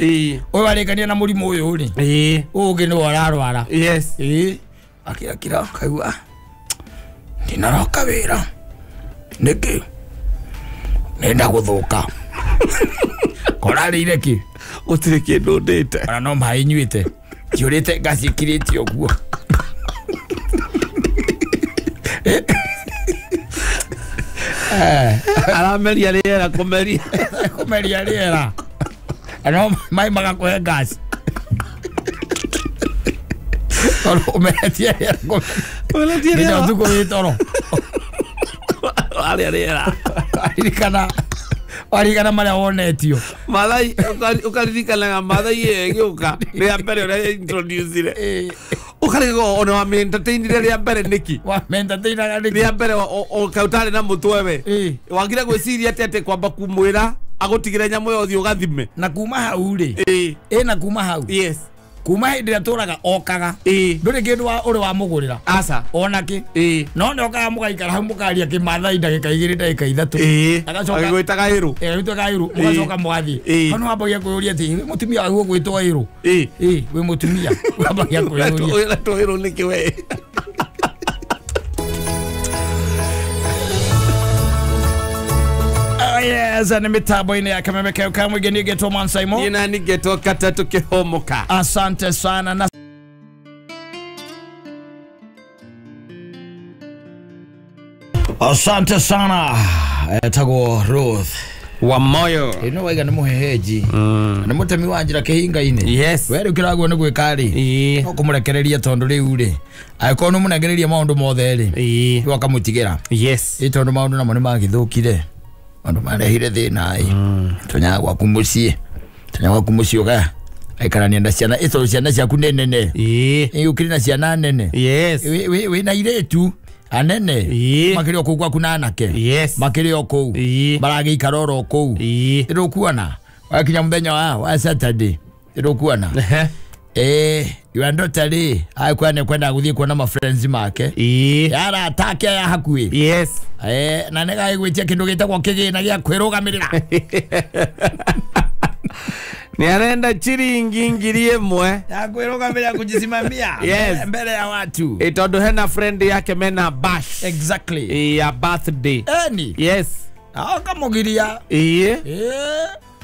Ũyũ arĩkania na mũrimũ ũyũ rĩ. Ũngĩ nĩwe ararwara. Yes. Akĩrakĩra kaigua ndinaroka wĩra. Nĩkĩ? Nenda gũthũka. Korarĩire kĩ? Gũtirĩ kĩndũ ndĩte. Ona no maĩ nyuĩte. Njũrĩte ngaci ĩkirĩte ũguo. Arameria rĩera kũmeria. Kũmeria rĩera. No maĩ magakũhe ngaci. Umetia rĩera. Umetia rĩera. Nĩ ũtukũ wĩ toro. Arĩa rĩera. Warigana marĩa wonetio. Maathai ũkaririkanaga Maathai ĩgĩũka rĩa mbere ũrĩa introduce-ire. Ũkarigwo ona wa entertainire rĩa mbere nĩki. Wa entertainaga nĩki. Rĩa mbere ũkaũtarĩ na mũtwe we. Wagire gwĩciria atĩ kwamba kumwĩra agũtigĩre nyamũ yo ũthiĩ ũgathime. Na kuma hau rĩ. Na kuma hau. Yes. Kuma hĩndĩ ĩrĩa tũraga okaga. Ndũrĩ kĩndũ ũrĩ wa mũgũrĩra. Aca. Onakĩ. No nĩ okaga mũgaikara hau mũkaria kĩmathai ndagĩka 2 ndagĩka 3. Agacoka agĩgwĩtaga ĩrũ. Agĩgwĩtaga ĩrũ. Mũgacoka mũgathiĩ. Hano wambagia kwĩyũria atĩ mũtumia waku ũgwĩtwo ĩrũ. Wĩ mũtumia. Wambagia kwĩyũria. Wĩtwo ĩrũ nĩkĩ we? Yes, na mitambo-inĩ ya Kameme Keu Kamwĩngĩ nĩ ngetwo Mansaimo. Ina nĩ ngetwo Katatũ Kĩhũmũka. Asante sana na asante sana. Etagwo Ruth wa moyo. Ino waiga nĩ mũheheji. Nĩ mũtemi wa njĩra kĩhinga-inĩ. Yes. We rĩu kĩragwo nĩ gwĩka rĩ. No kũmũrekereria tondũ rĩu rĩ. Angĩkorwo nĩ mũnengereria maũndũ mothe rĩ. Rĩu akamũtigĩra. Yes. Tondũ maũndũ namo nĩ magĩthũkire. Maũndũ marehire thĩna ĩ. Tonyaga gwaku mũciĩ. Tonyaga gwaku mũciĩ ũgaya. Aikarania na ciana. Ĩto ciana ciaku nĩ nene. Ũkĩrĩ na ciana nene. Yes. Wĩ na irĩtu. Anene. Makĩrĩ o kũu gwaku na anake. Yes. Makĩrĩ o kũu. Maragĩikara oro kũu. Ndũkuona. Wakinya mũthenya wa Saturday. Ndũkuona. Your daughter rĩ. Akwenda gũthiĩ kuona ma friends make. Yara atake ya hakuĩ. Yes. Na nega gwĩtia kĩndũ gĩtagwo kĩgĩna gĩa kwĩrũgamĩrĩra. Ni arenda chiringi 1,000 ya kwĩrũgamĩrĩra kujisimamia. Yes. Mbele ya watu. Tondũ hena friend yake mena bash. Exactly. Ya birthday. Eni. Yes. Akamũgiria.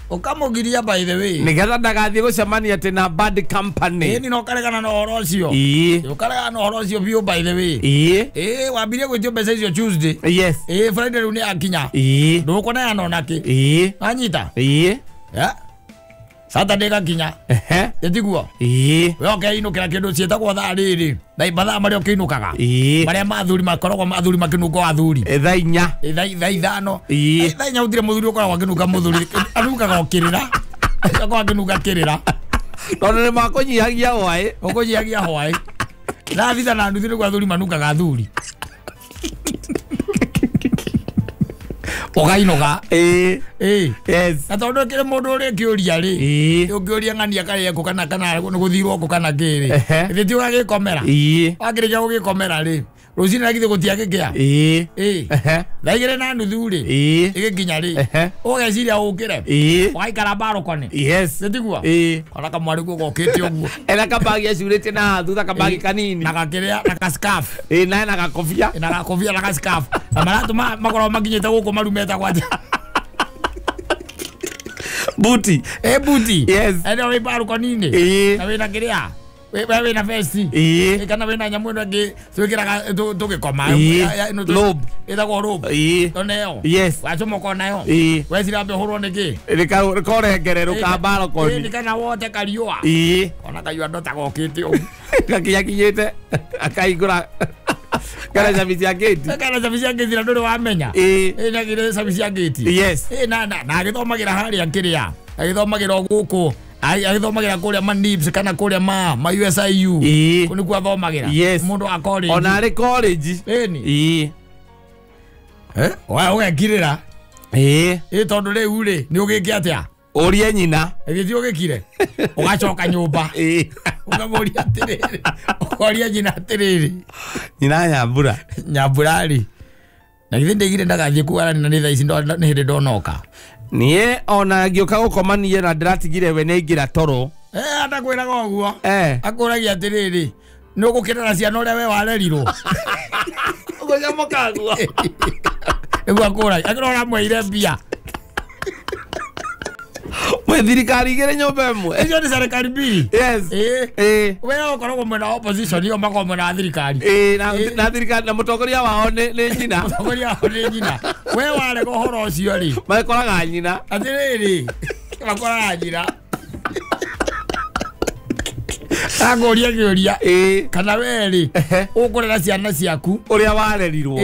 Ukamugiria by the way. Nigetha ndagathie gucemania tena bad company. Ni no karegana no horo ucio. Ukaregana no horo ucio bio by the way. Wambirie gwitio mbeca icio Tuesday. Yes. Friday runi akinya. Ndukuona yana nake. Anyita. Ya. Saturday gakinya. Yetiguo. We okay inukira kindu cietagwo thaa riri. Na ibatha mario kinukaga. Maria mathuri makoragwo mathuri makinuka athuri. Thaa 4. Thaa 5. Thaa 4 utire muthuri ukoragwo akinuka muthuri. Anukaga okirira. Akoragwo akinuka kirira. Tondu makunyihagia hwai. Ukunyihagia hwai. Na thitha na nduthi kwa athuri manukaga athuri. Okainoga yes atondo kire mundu uri kiuria ri ungiuria ngani akari ko kana guthirwo ko kana kiri thithi ugagikomera agirija ugikomera ri rucini nagithe gutiagikia thaigire na nuthu ri igikinya ri ugeciria ukire ugaikara baro kone yes thithigua ona kamwari guo gokite uguo ena kabagi acurite na thutha kabagi kanini na gakiria na ka scarf na gakofia na ka scarf amaratu makoro maginyete guko marumeta kwaje buti buti yes ena we baro konini na we na kiria we na vesti kana we na nyamwendo ngi twikiraga tugikoma lob ithagwo rob toneo yes wachomoka nayo we sirambe hurwo niki rikorengerero ka baro koni ni kana wote kariua ona kayua ndota gokite u gakinyite akaigura kana savisi ya gate kana savisi ya gate ndore wamenya na gire savisi ya gate yes na agithomagira hari akiria agithomagira guku agithomagira kuria manibs kana kuria ma USIU kuni kwa thomagira mundu a college ona ari college ni wa ugekirira tondu riu ri ni ugike atia urie nyina ethi ugikire ugacoka nyumba ugamuria atiriri ukoria nyina atiriri nyina nyambura ri na githe ndigire ndagathie kuarani na ni thaa ici ni hindi ndonoka nie ona ngioka gukomania na ndiratigire we ne ngira toro atakwiraga uguo akuragia atiriri ni ugukirira ciana uria we warerirwo ugocomoka guo egu akuragia akirora mwire mbia mwe thirikari igire nyumba imwe icio ni serikali mbili yes we ukoragwo mwena opposition iyo mako mwena thirikari na thirikari na mutongoria wao ni nyina mutongoria wao ni nyina we warega horo ucio ri makoraga nyina atiriri makoraga nyina agoria giuria kana weri ukurera ciana ciaku uria warerirwo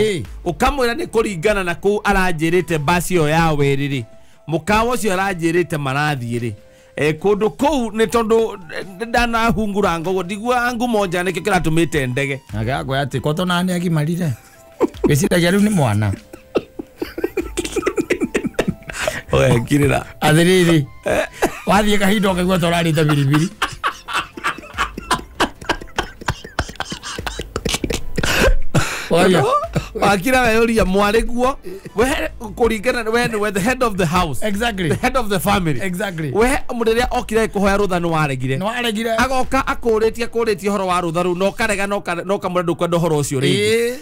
ukamwira ni kuringana na ku aranjirite basi yo ya weriri mukawo cio aranjirite marathire kundu kou ni tondu ndana hungura ngogo ndigua ngu moja ni kiratumite ndege agako ati koto nani agimarire giciragia riu ni mwana oe kirira athiriri wathie kahindo kagwa torarite biribiri wakira weyoria mwariguo we kuringana we the head of the house exactly the head of the family exactly we mureria okire kuhoya ruthano waregire agoka akuritie horo wa rutharu no karega no kamurendo kwendo horo ucio ri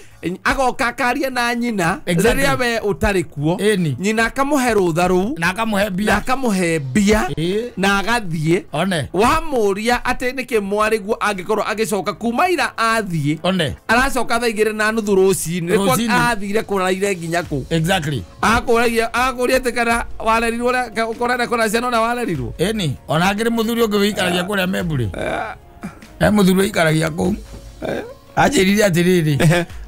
agoka karia na nyina riria we utari kuo nyina akamuhe rutharu na akamuhe bia na agathie one wamuria ate niki mwariguo angikorwo agicoka kumaira athie one aracoka thaigire na nuthu rucini kwa athire kuraire nginya ku exactly akuria tekana walerirwo ukorana kona ciana na walerirwo ni ona ngiri muthuri ungi wikaragia kuria memburi muthuri wikaragia ku ajirire atiriri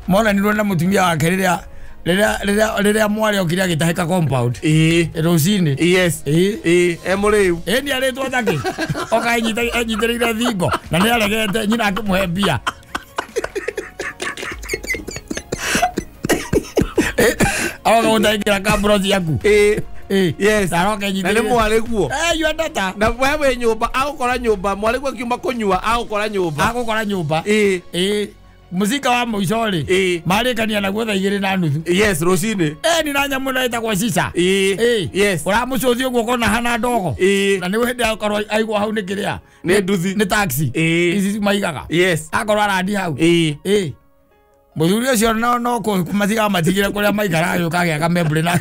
mona nirwo na mutumia wake riria mwari okire agitahika compound rucini yes emuriu ni aritwo thaki okainyitirire thingo na ni aregete nyina akimuhe mbia awa gutaingira kabrozi yaku yes aroke nyitire na ni mwariguo you data na wewe nyumba agukora nyumba mwariguo kiuma kunyua agukora nyumba muzika wa muicori marikania naguo thaa 2:30 yes rucini ni na nyamu na itagwo cica yes uramucuthi uguo kona hana ndogo na ni hindi akorwo aigwa hau ni kiria ni nduthi ni taxi ici maigaga yes akorwo arandi hau muthuri ucio no kumatiga matigire kuria maikara yo kage akamembre na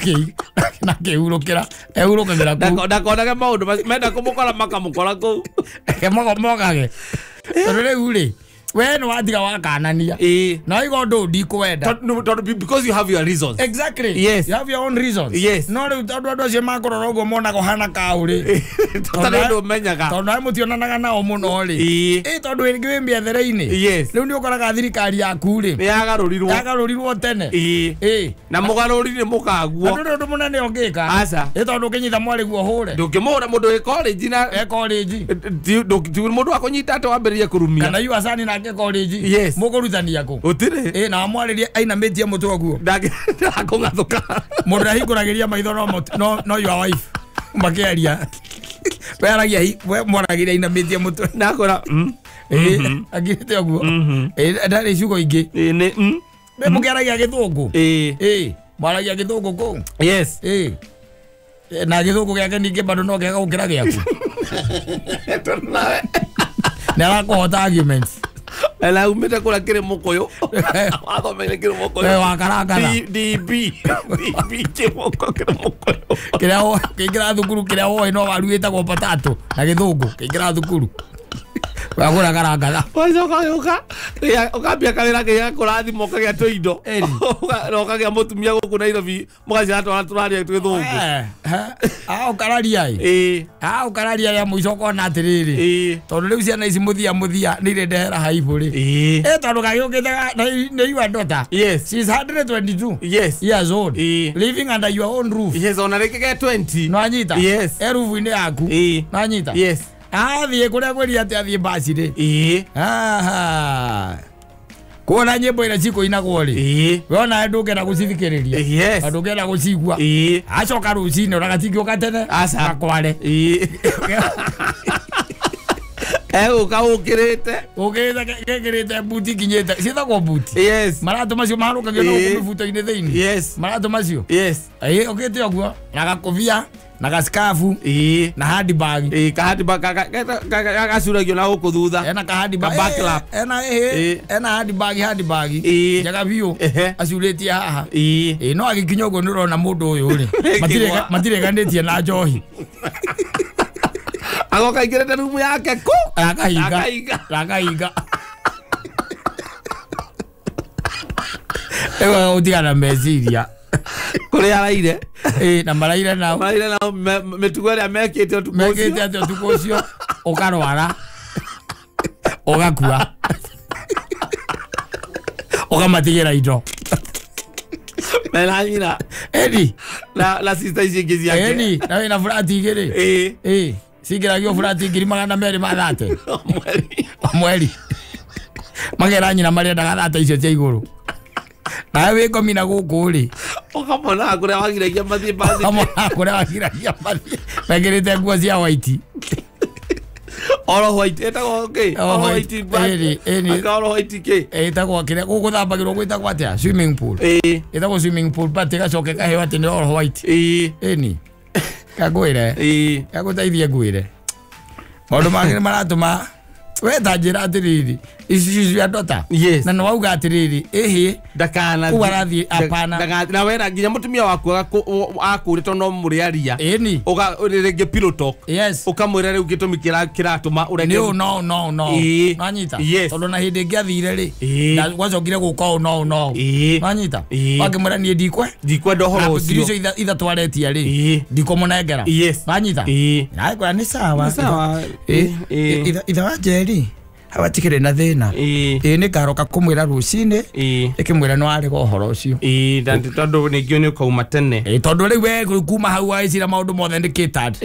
keurukira eurukagira ku ndakonage maundu menda kumukora makamukora ku kemogage rero uri we no watiga wakanania na igo ndo ndikwenda because you have your reasons. Exactly. Yes. You have your own reasons. Yes. No ri ndo cio makororogo mona ko hana kauri tondu menyaga tondu ai mutionanaga nao muno ri tondu wi mbiathera-ini yes riu ndi ukoraga thirikari yaku ri yagarurirwo tene na mugaruri ni mukaguo tondu munene ongika aca tondu kinyitha mwari guo hure ndukimura mundu e college na college mundu akunyita ate wambiririe kurumia kana yu asani na college yes mugurutania ku utire na mwaririe aina metia mutwe guo ndakungathuka mundu ahinguragiria maitho no your wife makiaria weragia we mwaragiria aina metia mutwe nakora agirite oguo ndari ciugo ingi ni mukiaragia githungu mwaragia githungu ku yes na githungu giake ningi bado no giaka gukira giaku na kohota arguments ela umete kula kire mukoyo wathomere kire mukoyo wakarangana DB chemoko kire mukoyo kiingira thukuru kiria woi no waruita go patatu na githungu kiingira thukuru wagura karangana oka ukambia kawira kia kurathimo kagia twindo ukagia mutumia guku Nairobi mugacia turaria twithungu ukararia ukararia ya muico kona atiriri tondu riu ciana ici muthia ni irendehera haibu ri tondu kagiukithaga na you are daughter yes she is 122 years old living under your own roof yes ona rekege 20 no anyita yes roof-ini yaku no anyita yes athie kuria kweri ati athie basi ri kuona nyimbo ira ciko inagwo ri wona ndukenda gucithikiriria yes ndukenda gucigua acoka rucini uragatingio gatene akware ukirite buti kinyete cithagwo buti yes maratu macio maharukagio no kumibuto-ini thiini yes maratu macio yes ukite oguo na gakobia na gaskafu na handbag handbag gacuragio na guku thutha ena ka handbag backlap ena handbag jaga biu acuritie haha no agikinya uguo ni urona mundu uyu ri matireganitie na njohi agoka ingirete rumu yake ku akahinga ewa utigana meciria kuri araire na maraire na mitugo ria mekite utuko ucio ukarwara ugakua ukamatigira indo melanyira na sister ici ingĩ ciake na wĩna furati igĩrĩ cingĩragio furati 230 mweri magera nyina marĩendaga thata icio cia igũrũ nawe wĩkomina gũkũ rĩ ũkamona kũrĩa wagiragia mathiĩ basi ũkamona kũrĩa wagiragia mathiĩ mekĩrĩte nguo cia white oro white etagwo okay oro white oro white ke etagwo kire guguthambagirwo gwitagwo atia swimming pool etagwo swimming pool but gacoke kaheo ati ni oro white eni kagwire gaguteithie ngwire maundu mangĩ maratũma weta njĩra atĩrĩrĩ ici cia ndota na no wauga atĩrĩrĩ ndakana ugarathiĩ apana na wera nginya mutumia waku akũrĩtwo no mũrĩaria ĩni rĩngĩ pillow talk ũkamwĩra rĩu gĩtũmi kĩratũma ũreke no nanyita tondũ na hĩndĩ ĩngĩ athire rĩ na gwacokire gũka no nanyita wakĩmwĩra niĩ ndikwenda ũhoro ũcio icio ithatwaretia rĩ ndikũmũnengera nanyita naĩkwĩra nĩ sawa ithe wa Njeri abatikire na thina ni ngaroka kumwira rucini ikimwira no ari go horo ucio tondu ningio ni ukauma tene tondu riu we kuma hau aicira maundu mothe ndi catered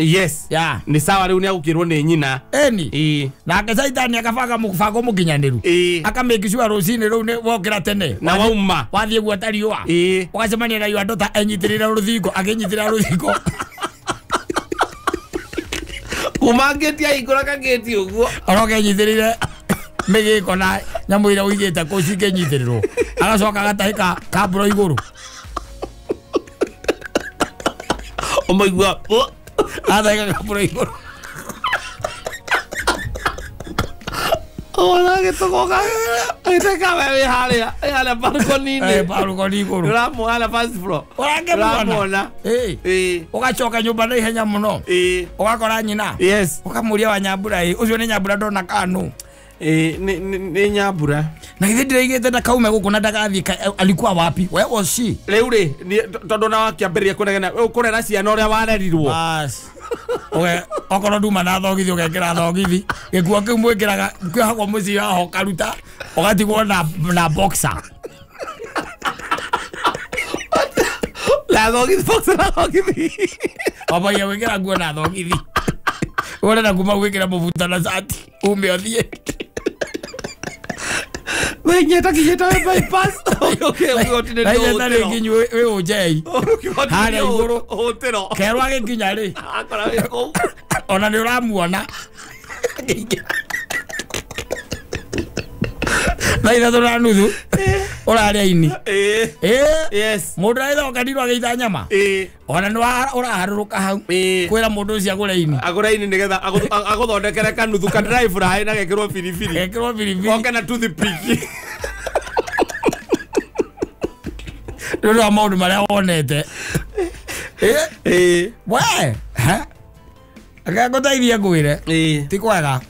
ni sawa riu ni agukirwo ni nyina eni na akacaitani akabanga mubango mukinyaniru akamikicua rucini riu ni wokira tene na wauma wathie guotariua ugacemania na yuandota enyitirira ruthingo aginyitirira ruthingo kumangetia igura kageti uguo oroke nyithirire migiko na nyamuira uigite ko cingenyithirirwo agacoka gatahika kaburo iguru omaigua athaiga kaburo iguru Ona gĩtũgũga gĩteka wewe harĩa balcony-inĩ balcony igũrũ ũramuona first floor ũrangemuona ũgacoka nyũmba na ihenya mũno ũgakora nyina ũkamũria wa Nyambura ũcio nĩ Nyambura ndona kanũ nĩ Nyambura na ithe ndiraigĩte ndakaume gũkũ na ndagathiĩ alikuwa wapi where was she rĩu rĩ tondũ na wakĩambĩrĩria kũrera ciana ũrĩa warerirwo okorwo nduma na thogithi ũgekĩra thogithi gĩkuo kĩu mwĩkĩraga kwĩhagwo mũciĩ waho karuta ũgatigwo na boxer la thogithi boxer na thogithi wabaia gwĩkĩra nguo na thogithi ũrenda kuma gwĩkĩra mũbuta na shati ume ũthiĩ wenyeta kinyeta we bypass wenyeta rĩngi wĩ ũnjei harĩa igũrũ kerwo agĩkinya rĩ ona nĩ ũramuona na ithatũ na nuthu ũrarĩa ini mũndũ arĩthokanirwo agĩita nyama ona nĩ ũraharũrũka hau kwĩra mũndũ ũcio agũre ini nĩgetha agũthondekere kanuthu ka dry fry na gekĩrwo biribiri oke na toothpick nĩ wa maũndũ marĩa wonete we agagũteithia ngwĩre ti kwega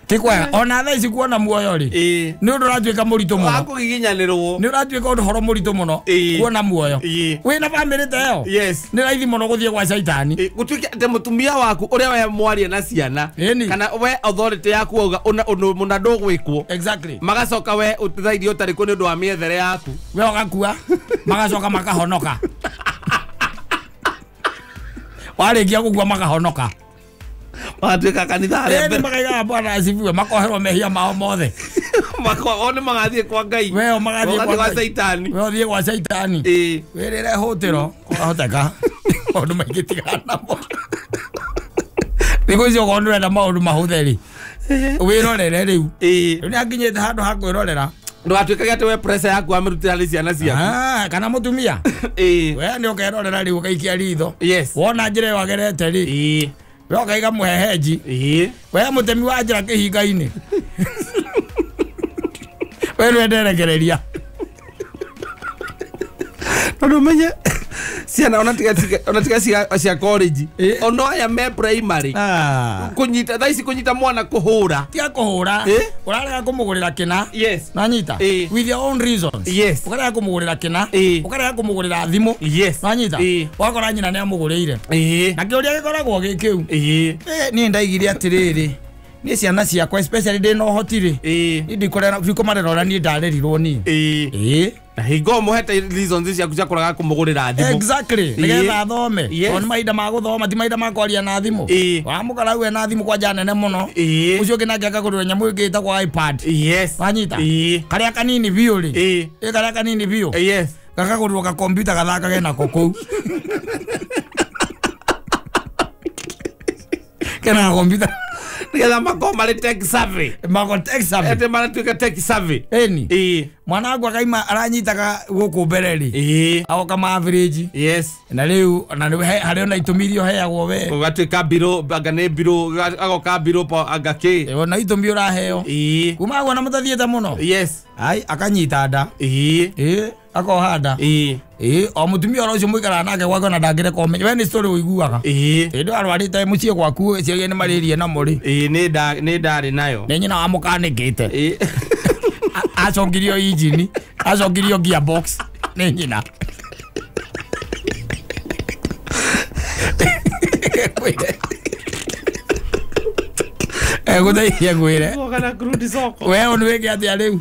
ti kwega ona thaa ici kuona muoyo rĩ nĩ ũndũ ũratuĩka mũritũ mũno wakũgiginyanĩrwo nĩ ũratuĩka ũndũ horo mũritũ mũno kuona muoyo wĩna bamĩrĩ ta ĩyo nĩ raithi mũno gũthiĩ gwa caitani gũtuĩke atĩ mũtumia waku ũrĩa we mwaria na ciana kana we authority yaku auga mũna ndũgwĩkwo magacoka we ũteithairie ũtarĩ kuo nĩ ũndũ wa mĩethere yaku we ũgakua magacoka makahonoka warĩkia gũkua makahonoka Matuĩka kanitha harĩa mbere makaiga Bwana asifiwe makoherwo mehia mao mothe one magathiĩ kwa Ngai we magathiĩ kwa Saitani we ũthiĩ gwa Saitani wĩrĩre hũtĩro ũrahoteka maũndũ maingĩ tigana namo thikũ icio ũkorwo nĩ ũrenda maũndũ mahũthe rĩ wĩrorere rĩu rĩu nĩ akinyĩte handũ ha kwĩrorera ndũgatuĩkage atĩ we pressure yaku amĩrutĩra harĩ ciana ciaku kana mũtumia we nĩ ũkerorera rĩu ũgaikia ritho wona njĩra ĩyo agerete rĩ we ũkaiga mũhehenji we mũtemi wa njĩra kĩhinga-inĩ we nĩwenderekereria tondũ ũmenye ciana ona tiga cia college ono aya me primary kunyita thaa ici kunyita mwana kuhura tiga kuhura urarega kumugurira kina nanyita with your own reasons ukarega kumugurira kina ukarega kumugurira thimu nanyita wakora nyina nĩ amugurĩire na kĩũria gĩkoragwo gĩkĩu niĩ ndaigire atĩrĩrĩ nĩ ciana ciakwa especially ndĩ na ũhoti rĩ ndikũmarera ũrĩa niĩ ndarerirwo niĩ na hingo muhete reasons ciaku cia kũrega kũmũgũrĩra thimũ nĩgetha athome tondũ nĩ mahinda ma gũthoma ti mahinda ma kwaria na thimũ wamũkora we na thimũ kwanja nene mũno ũcio ũngĩ nake akagũrĩrwo nyamũ ĩngĩ ĩtagwo iPad wanyita karĩa kanini biũ rĩ karĩa kanini biũ gakagũrĩrwo gakompiuta gathakage nako kũu kena gakompiuta nĩgetha makorwo marĩ tech savvy ete maratuĩka tech savvy mwana wangu akaima aranyitaga gũkũ mbere rĩ agoka maverage na rĩu harĩ ona itũmi iria ũheagwo we ũgatuĩka mbirũ anga nĩ mbirũ agoka mbirũ anga kĩ ona itũmi ũraheo kuma guo na mũtathiĩte mũno ai akanyita nda akoha nda o mũtumia ũrĩa ũcio mũikaraga nake gwake ona ndangĩreka ũmenye we nĩ story ũiguaga ĩndĩ arwarĩte mũciĩ gwaku ciĩgie nĩ marĩrie namo rĩ nĩ ndarĩ nayo nĩ nyina wamũkanĩkĩte acokirio injini acokirio gearbox nĩ nyina gũteithia ngwĩre we nĩ wĩke atĩa rĩu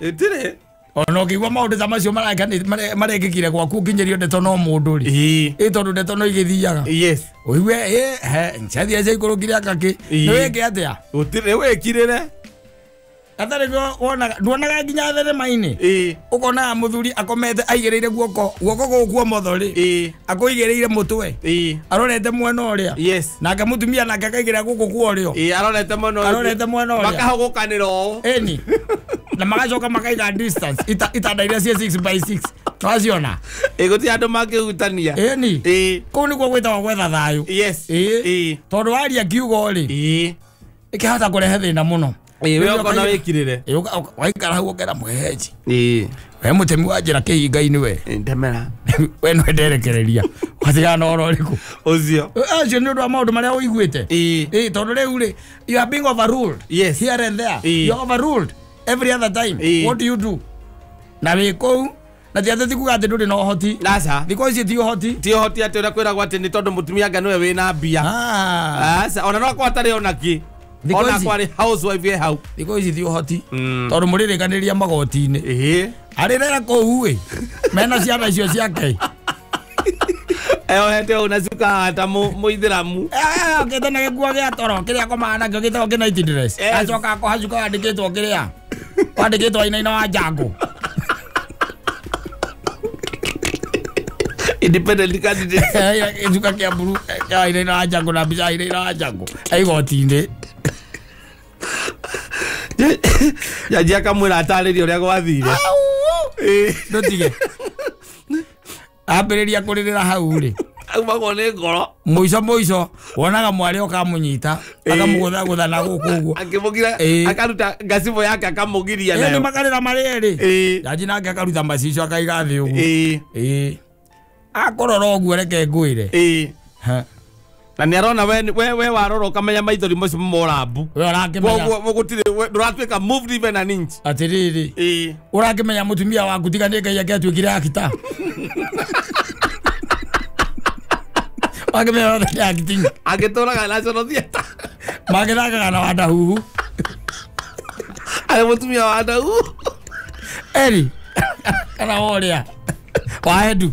ũtirĩ ona ũkĩigua maũndũ ta macio marekĩkire gwaku nginyĩrio ndeto no mũndũ rĩ tondũ ndeto no igĩthiaga ũigue nciathiĩ cia ikũrũkire akakĩ nĩ wĩke atĩa ũtirĩ wĩkirĩre atarĩ nduonaga nginya thenema-inĩ ũkonaga mũthuri akomete aigĩrĩire guoko gũkũ ũmotho rĩ akũigĩrĩire mũtwe arorete mwena ũrĩa nake mũtumia nake akaigĩrĩra gũkũ kwa ũrĩo arorete mwena ũrĩa makahũgũkanĩra ũũ ĩni na magacoka makaiga distance itanda iria cia 6x6 twaciona gũtirĩ andũ mangĩhutania ĩni kũu nĩkuo gwĩtagwo gwetha thayũ tondũ waria kiugo rĩ ĩkĩhota kũrehe thĩna mũno we ukona wikirire waikara hau ukera mweheji we mutemi wa njira kihinga-ini we ndemera we no nderekereria watigana oro riku ucio acio ni undu wa maundu maria uiguite tondu riu ri you are being overruled here and there you are overruled every other time what do you do na we kou na tiate tikuga ati nduri no hoti nasa because ti hoti ati ura kwira gwate ni tondu mutumia anga niwe wina mbia asa ona no kwatari ona ki ona kwari housewife ye hau because ti hoti tondu muririkaniria magoti-ini arirera kou we mena ciana icio ciake hete unazuka hata muithiramu okite na gikuo gia toro kiria komaga nakio gitagwo ki night dress acoka akohacuka wandikitwo kiria wandikitwo aina-ina wa Njangu independent candidate icuka kia mburu kia aina-ina wa Njangu na mbica aina-ina wa Njangu aigoti-ini jaji akamwira ataririe uria gwathire ndutige ambiriria kuririra hau ri aumagwo ni ngoro muico wonaga mwari okamunyita akamugutha na guku uguo akimugira akaruta ngacibũ yake akamugiria nayo ni makarira mari eri jaji nake akaruta macico akaiga thi uguo akorora uguo reke ngwire na ni arona we warora ukamenya maithori macio morambu we urakimenya koguo gutire nduratwika moved even an inch atiriri urakimenya mutumia waku tiganie ngai yake atwikire akita wakimenya ngai acting agituraga national theatre magiraga na wada huhu ale mutumia wada huhu eri kana oria wahedu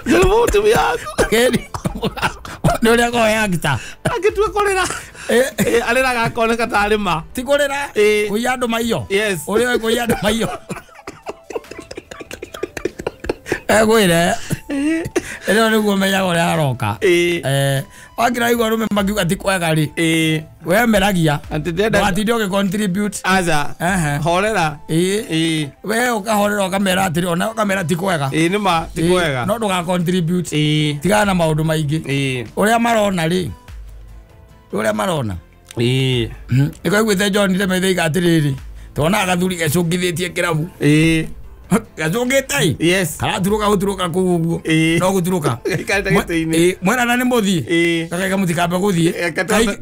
mutumia wako kedi ndoria ko yakita agitwe korera alera gakoneka tari ma ti korera kuyandu maiyo uri kuyandu maiyo gwire ero ni gumenya gore aroka wakira igwa rume magiuga ti kwega ri we meragia watindi ugicontribute aza horera we ukahorera ukamera atiri ona ukamera ti kwega ni ma ti kwega no ndugacontribute tigana na maundu maingi uria marona ri uria marona ikaiguite John Lemethe igatiriri tona agathuri gacungithitie kirabu gacungite karaturuka guturuka kuguo no guturuka mwena na ni muthie kaka mutikambe guthie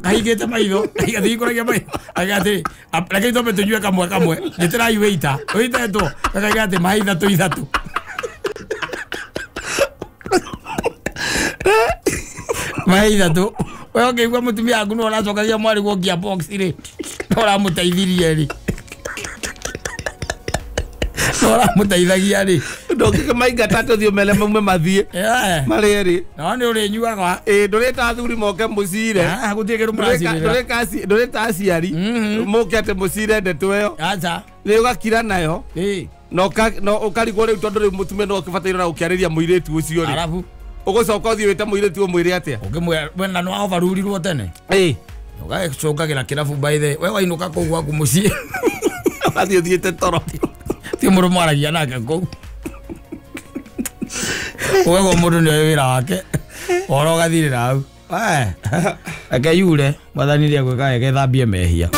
kaigite maitho igathii kuragia maitho agati reke itobe tunyue kamwe gitira yuita uitetwo kaka igati maitha tu ithatu maitha tu we ngigua mutumia aku no aracokagia mwari guokia box ri no ramuteithirie ri ora muteithagia ri ndongike mainga tatu thio mele maume mathie mari ri no ni uri nyuaga ndurita athuri moke mucire gutige rumuracire ndurita aciari moke ate mucire ndeto iyo acha ni ugakira nayo no ukarigwo riu tondu riu mutume no ukibataira na ukiariria muiritu ucio ri arabu ugucoka uthie wite muiritu o mwire atia ukimwena no overrurirwo tene ugacokagira kirabu by the we wainuka kuu gwaku mucii athie thiete toro ti muru mwaragia nake kuu wego mundu ni wira wake oro gathirira hau ake yure mwathani ria gwika ege thambie mehia